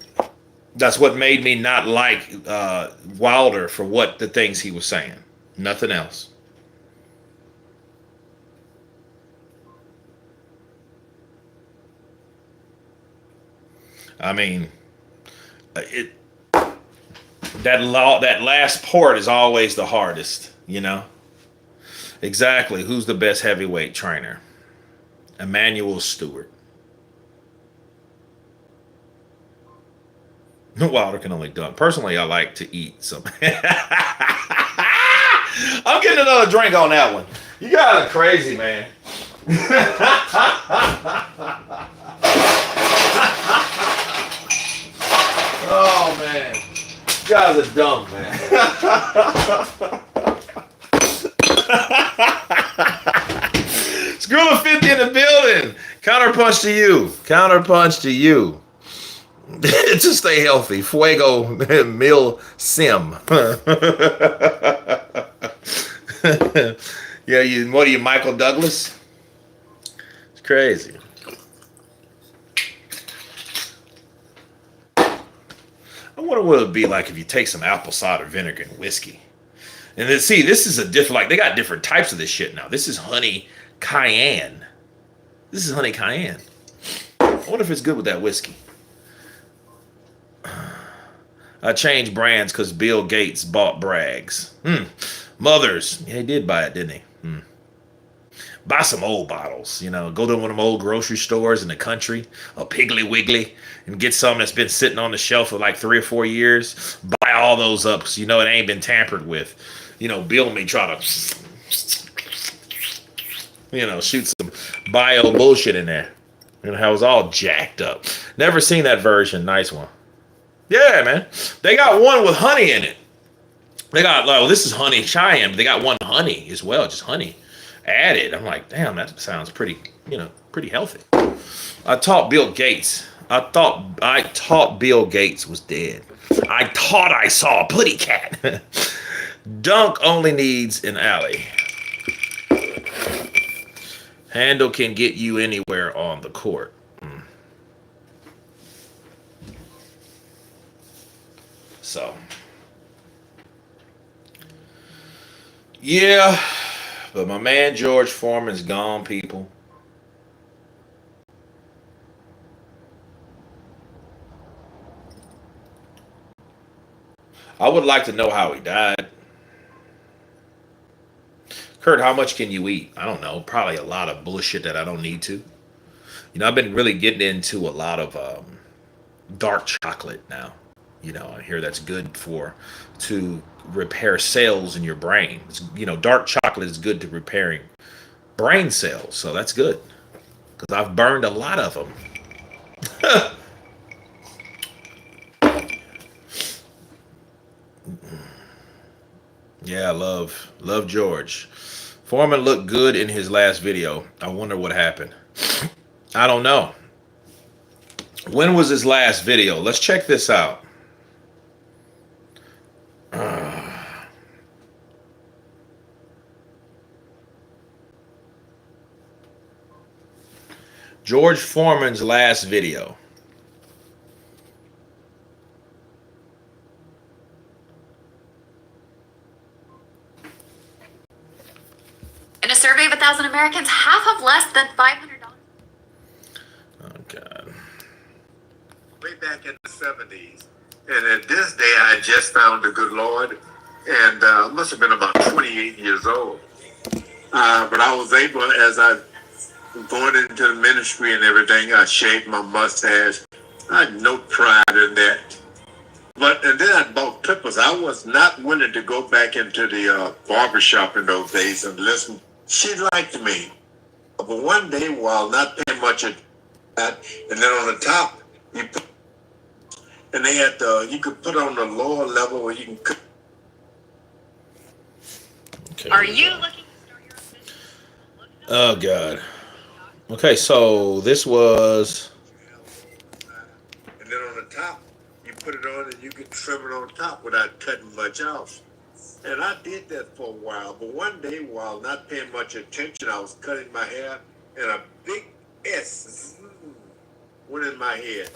[SPEAKER 1] That's what made me not like Wilder for the things he was saying. Nothing else. I mean, that last part is always the hardest, Exactly. Who's the best heavyweight trainer? Emmanuel Stewart. Wilder can only dunk. Personally, I like to eat some. I'm getting another drink on that one. You guys are crazy, man. Oh, man. You guys are dumb, man. Skrilla 50 in the building. Counterpunch to you. Counterpunch to you. To stay healthy. Fuego Mil Sim. Yeah, what are you, Michael Douglas? It's crazy. I wonder what it would be like if you take some apple cider vinegar and whiskey. And then see, this is a different, like they got different types of this shit now. This is honey cayenne. This is honey cayenne. I wonder if it's good with that whiskey. I changed brands because Bill Gates bought Bragg's. Mothers. Yeah, he did buy it, didn't he? Buy some old bottles, go to one of them old grocery stores in the country, a Piggly Wiggly, and get some that's been sitting on the shelf for like 3 or 4 years. Buy all those up because you know it ain't been tampered with. You know, Bill may try to, you know, shoot some bio bullshit in there. You know, how it was all jacked up. Never seen that version. Nice one. Yeah, man. They got one with honey in it. They got, well, this is honey Cheyenne, but they got one honey as well, just honey added. I'm like, damn, that sounds pretty, you know, pretty healthy. I taught Bill Gates. I taught Bill Gates was dead. I thought I saw a putty cat. Dunk only needs an alley. Handle can get you anywhere on the court. So, yeah, but my man George Foreman's gone, people. I would like to know how he died. Kurt, how much can you eat? I don't know. Probably a lot of bullshit that I don't need to. You know, I've been really getting into a lot of dark chocolate now. You know, I hear that's good to repair cells in your brain. You know, dark chocolate is good to repairing brain cells, so that's good. Because I've burned a lot of them. Yeah, love George. Foreman looked good in his last video. I wonder what happened. I don't know. When was his last video? Let's check this out. George Foreman's last video.
[SPEAKER 3] In a survey of 1,000 Americans, half have less than $500.
[SPEAKER 1] Oh, God.
[SPEAKER 4] Way back in the 70s. And at this day, I just found the good Lord. And must have been about 28 years old. But I was able, as I going into the ministry and everything, I shaved my mustache. I had no pride in that. And then I bought clippers. I was not willing to go back into the barber shop in those days and listen. She liked me. But one day, while not paying much attention to that, and then on the top, and they had you could put on the lower level where you can.
[SPEAKER 1] Okay.
[SPEAKER 3] Are you looking to start your own business?
[SPEAKER 1] Oh, God. Okay, so this was.
[SPEAKER 4] And then on the top, you put it on and you can trim it on top without cutting much off. And I did that for a while. But one day, while not paying much attention, I was cutting my hair and a big S went in my head.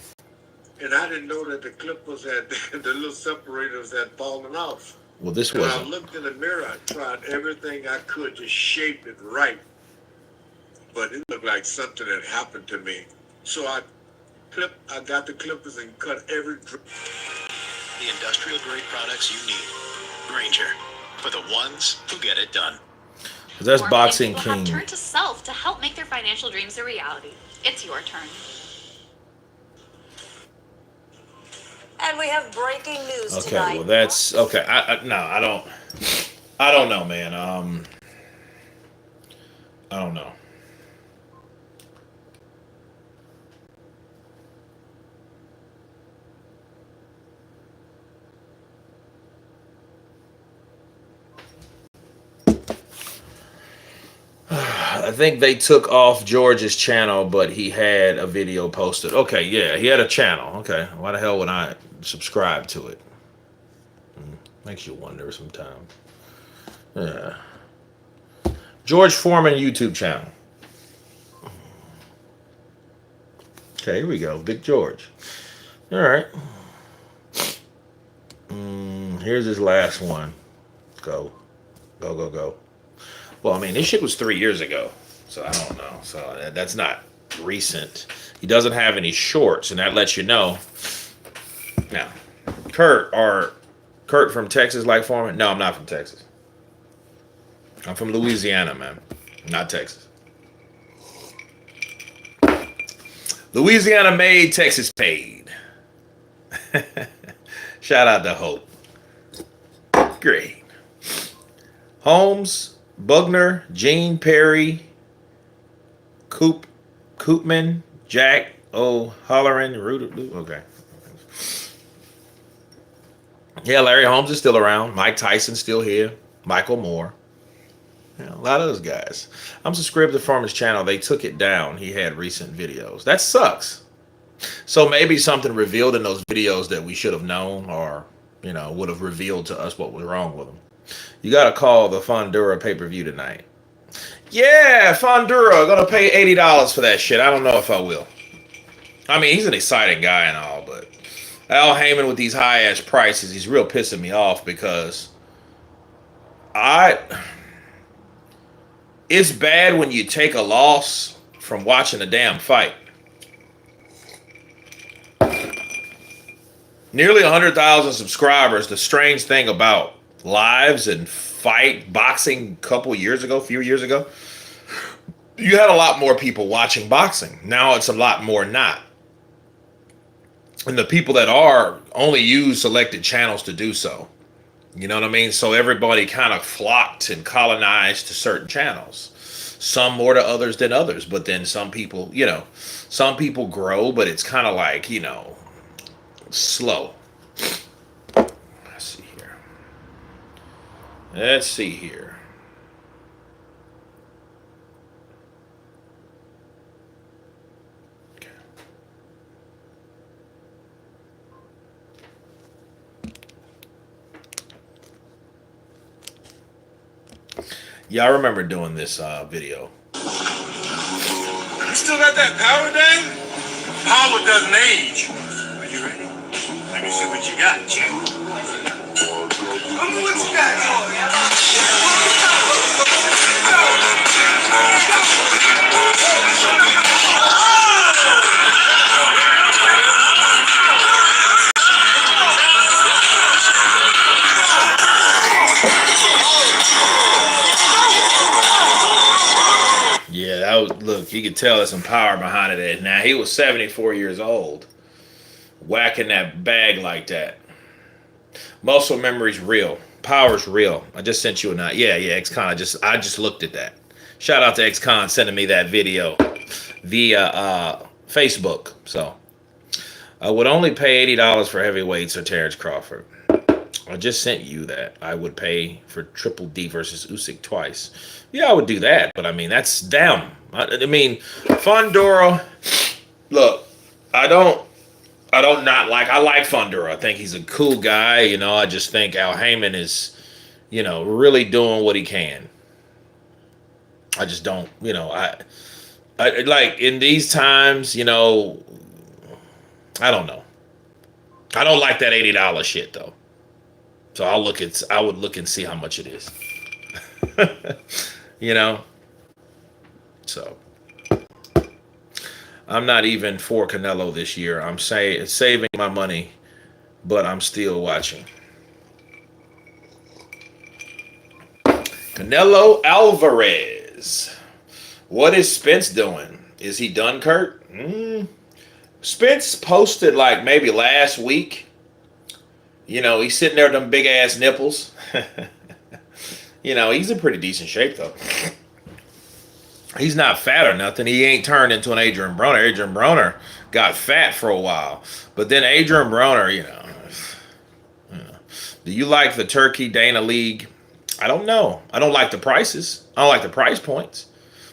[SPEAKER 4] And I didn't know that the clippers had, the little separators had fallen off.
[SPEAKER 1] Well, this
[SPEAKER 4] And
[SPEAKER 1] wasn't.
[SPEAKER 4] I looked in the mirror, I tried everything I could to shape it right. But it looked like something had happened to me. So I got the clippers and cut every drip.
[SPEAKER 5] The industrial grade products you need. Granger, for the ones who get it done.
[SPEAKER 1] That's
[SPEAKER 3] More
[SPEAKER 1] Boxing
[SPEAKER 3] people have
[SPEAKER 1] King.
[SPEAKER 3] turned to self to help make their financial dreams a reality. It's your turn.
[SPEAKER 2] And we have breaking news
[SPEAKER 1] Okay,
[SPEAKER 2] tonight.
[SPEAKER 1] well that's okay. I don't know, man. I don't know. I think they took off George's channel, but he had a video posted. Okay, yeah, he had a channel. Okay, why the hell would I subscribe to it? Makes you wonder sometimes. Yeah. George Foreman YouTube channel. Okay, here we go. Big George. All right. Here's his last one. Go. Go, go, go. Well, I mean, this shit was 3 years ago. So I don't know. So that's not recent. He doesn't have any shorts, and that lets you know. Now, Kurt from Texas like Foreman? No, I'm not from Texas. I'm from Louisiana, man. Not Texas. Louisiana made, Texas paid. Shout out to Hope. Great. Holmes, Bugner, Gene, Perry, Koopman, Jack O'Halloran, okay. Yeah, Larry Holmes is still around. Mike Tyson's still here. Michael Moore. Yeah, a lot of those guys. I'm subscribed to Foreman's channel. They took it down. He had recent videos. That sucks. So maybe something revealed in those videos that we should have known, or would have revealed to us what was wrong with them. You got to call the Fondura pay-per-view tonight. Yeah, Fondura. Gonna pay $80 for that shit. I don't know if I will. I mean, he's an exciting guy and all, but Al Heyman with these high-ass prices, he's real pissing me off because it's bad when you take a loss from watching a damn fight. Nearly 100,000 subscribers. The strange thing about lives and boxing a few years ago, you had a lot more people watching boxing. Now it's a lot more not. And the people that are only use selected channels to do so. You know what I mean? So everybody kind of flocked and colonized to certain channels. Some more to others than others. But then some people, some people grow, but it's kind of like, slow. Let's see here. Okay. Yeah, I remember doing this video.
[SPEAKER 4] You still got that power, Dave? Power doesn't age. Are you ready? Let me see what you got, Jim. What you got,
[SPEAKER 1] Yeah, that was, look, you could tell there's some power behind it. Now, he was 74 years old, whacking that bag like that. Muscle memory's real. Power's real. I just sent you a note. Yeah, X-Con. I just looked at that. Shout out to X-Con sending me that video via Facebook. So, I would only pay $80 for heavyweights or Terrence Crawford. I just sent you that. I would pay for Triple D versus Usyk twice. Yeah, I would do that, but I mean, that's damn. I mean, Fondura. Look, I like Fondura. I think he's a cool guy. I just think Al Heyman is, really doing what he can. I just don't, I like in these times, I don't know. I don't like that $80 shit though. So I would look and see how much it is. So I'm not even for Canelo this year. I'm saving my money, but I'm still watching. Canelo Alvarez. What is Spence doing? Is he done, Kurt? Spence posted like maybe last week. He's sitting there with them big ass nipples. He's in pretty decent shape though. He's not fat or nothing. He ain't turned into an Adrian Broner. Adrian Broner got fat for a while. But then Adrian Broner, do you like the Turkey Dana League? I don't know. I don't like the prices. I don't like the price points.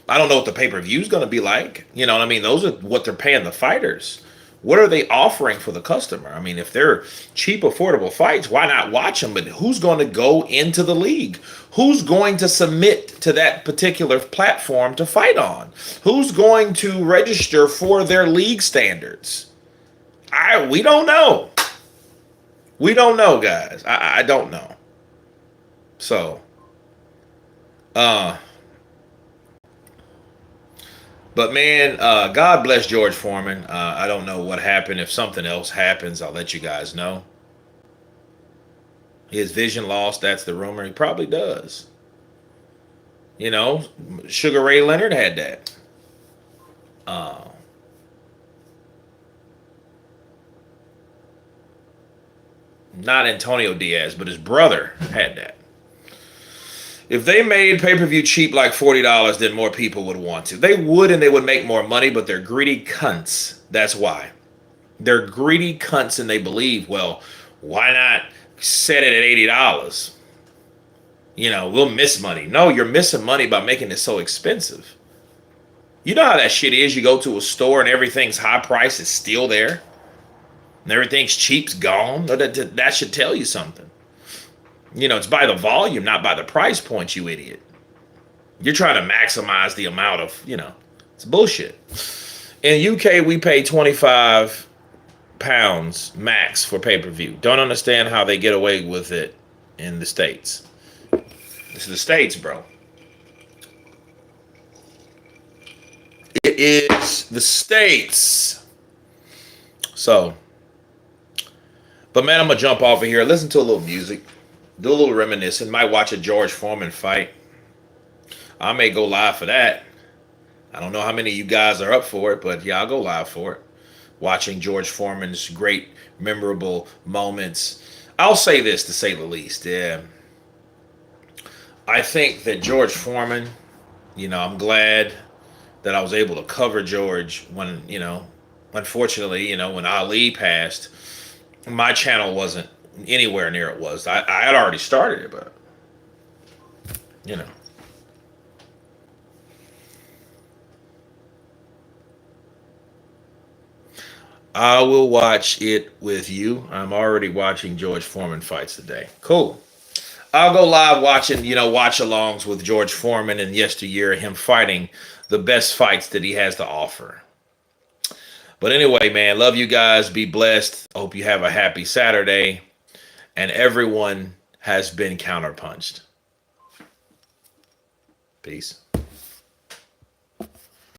[SPEAKER 1] I don't know what the pay-per-view is going to be like. You know what I mean? Those are what they're paying the fighters. What are they offering for the customer? I mean, if they're cheap, affordable fights, why not watch them? But who's going to go into the league? Who's going to submit to that particular platform to fight on? Who's going to register for their league standards? We don't know. We don't know, guys. I don't know. So, but man, God bless George Foreman. I don't know what happened. If something else happens, I'll let you guys know. His vision lost, that's the rumor. He probably does. Sugar Ray Leonard had that. Not Antonio Diaz, but his brother had that. If they made pay-per-view cheap like $40, then more people would want to. They would, and they would make more money, but they're greedy cunts. That's why. They're greedy cunts, and they believe, well, why not set it at $80? You know, we'll miss money. No, you're missing money by making it so expensive. You know how that shit is. You go to a store and everything's high price is still there. And everything's cheap's gone. That should tell you something. You know, it's by the volume, not by the price point, you idiot. You're trying to maximize the amount of, you know, it's bullshit. In UK, we pay £25 max for pay-per-view. Don't understand how they get away with it in the States. This is the States, bro. It is the States. So, but man, I'm going to jump off of here. Listen to a little music. Do a little reminiscing. Might watch a George Foreman fight. I may go live for that. I don't know how many of you guys are up for it, but yeah, I'll go live for it. Watching George Foreman's great, memorable moments. I'll say this to say the least. Yeah. I think that George Foreman, you know, I'm glad that I was able to cover George when, you know, unfortunately, you know, when Ali passed, my channel wasn't anywhere near it was. I had already started it, but, you know. I will watch it with you. I'm already watching George Foreman fights today. Cool. I'll go live watching, you know, watch-alongs with George Foreman and yesteryear, him fighting the best fights that he has to offer. But anyway, man, love you guys. Be blessed. Hope you have a happy Saturday. And everyone has been counterpunched. Peace.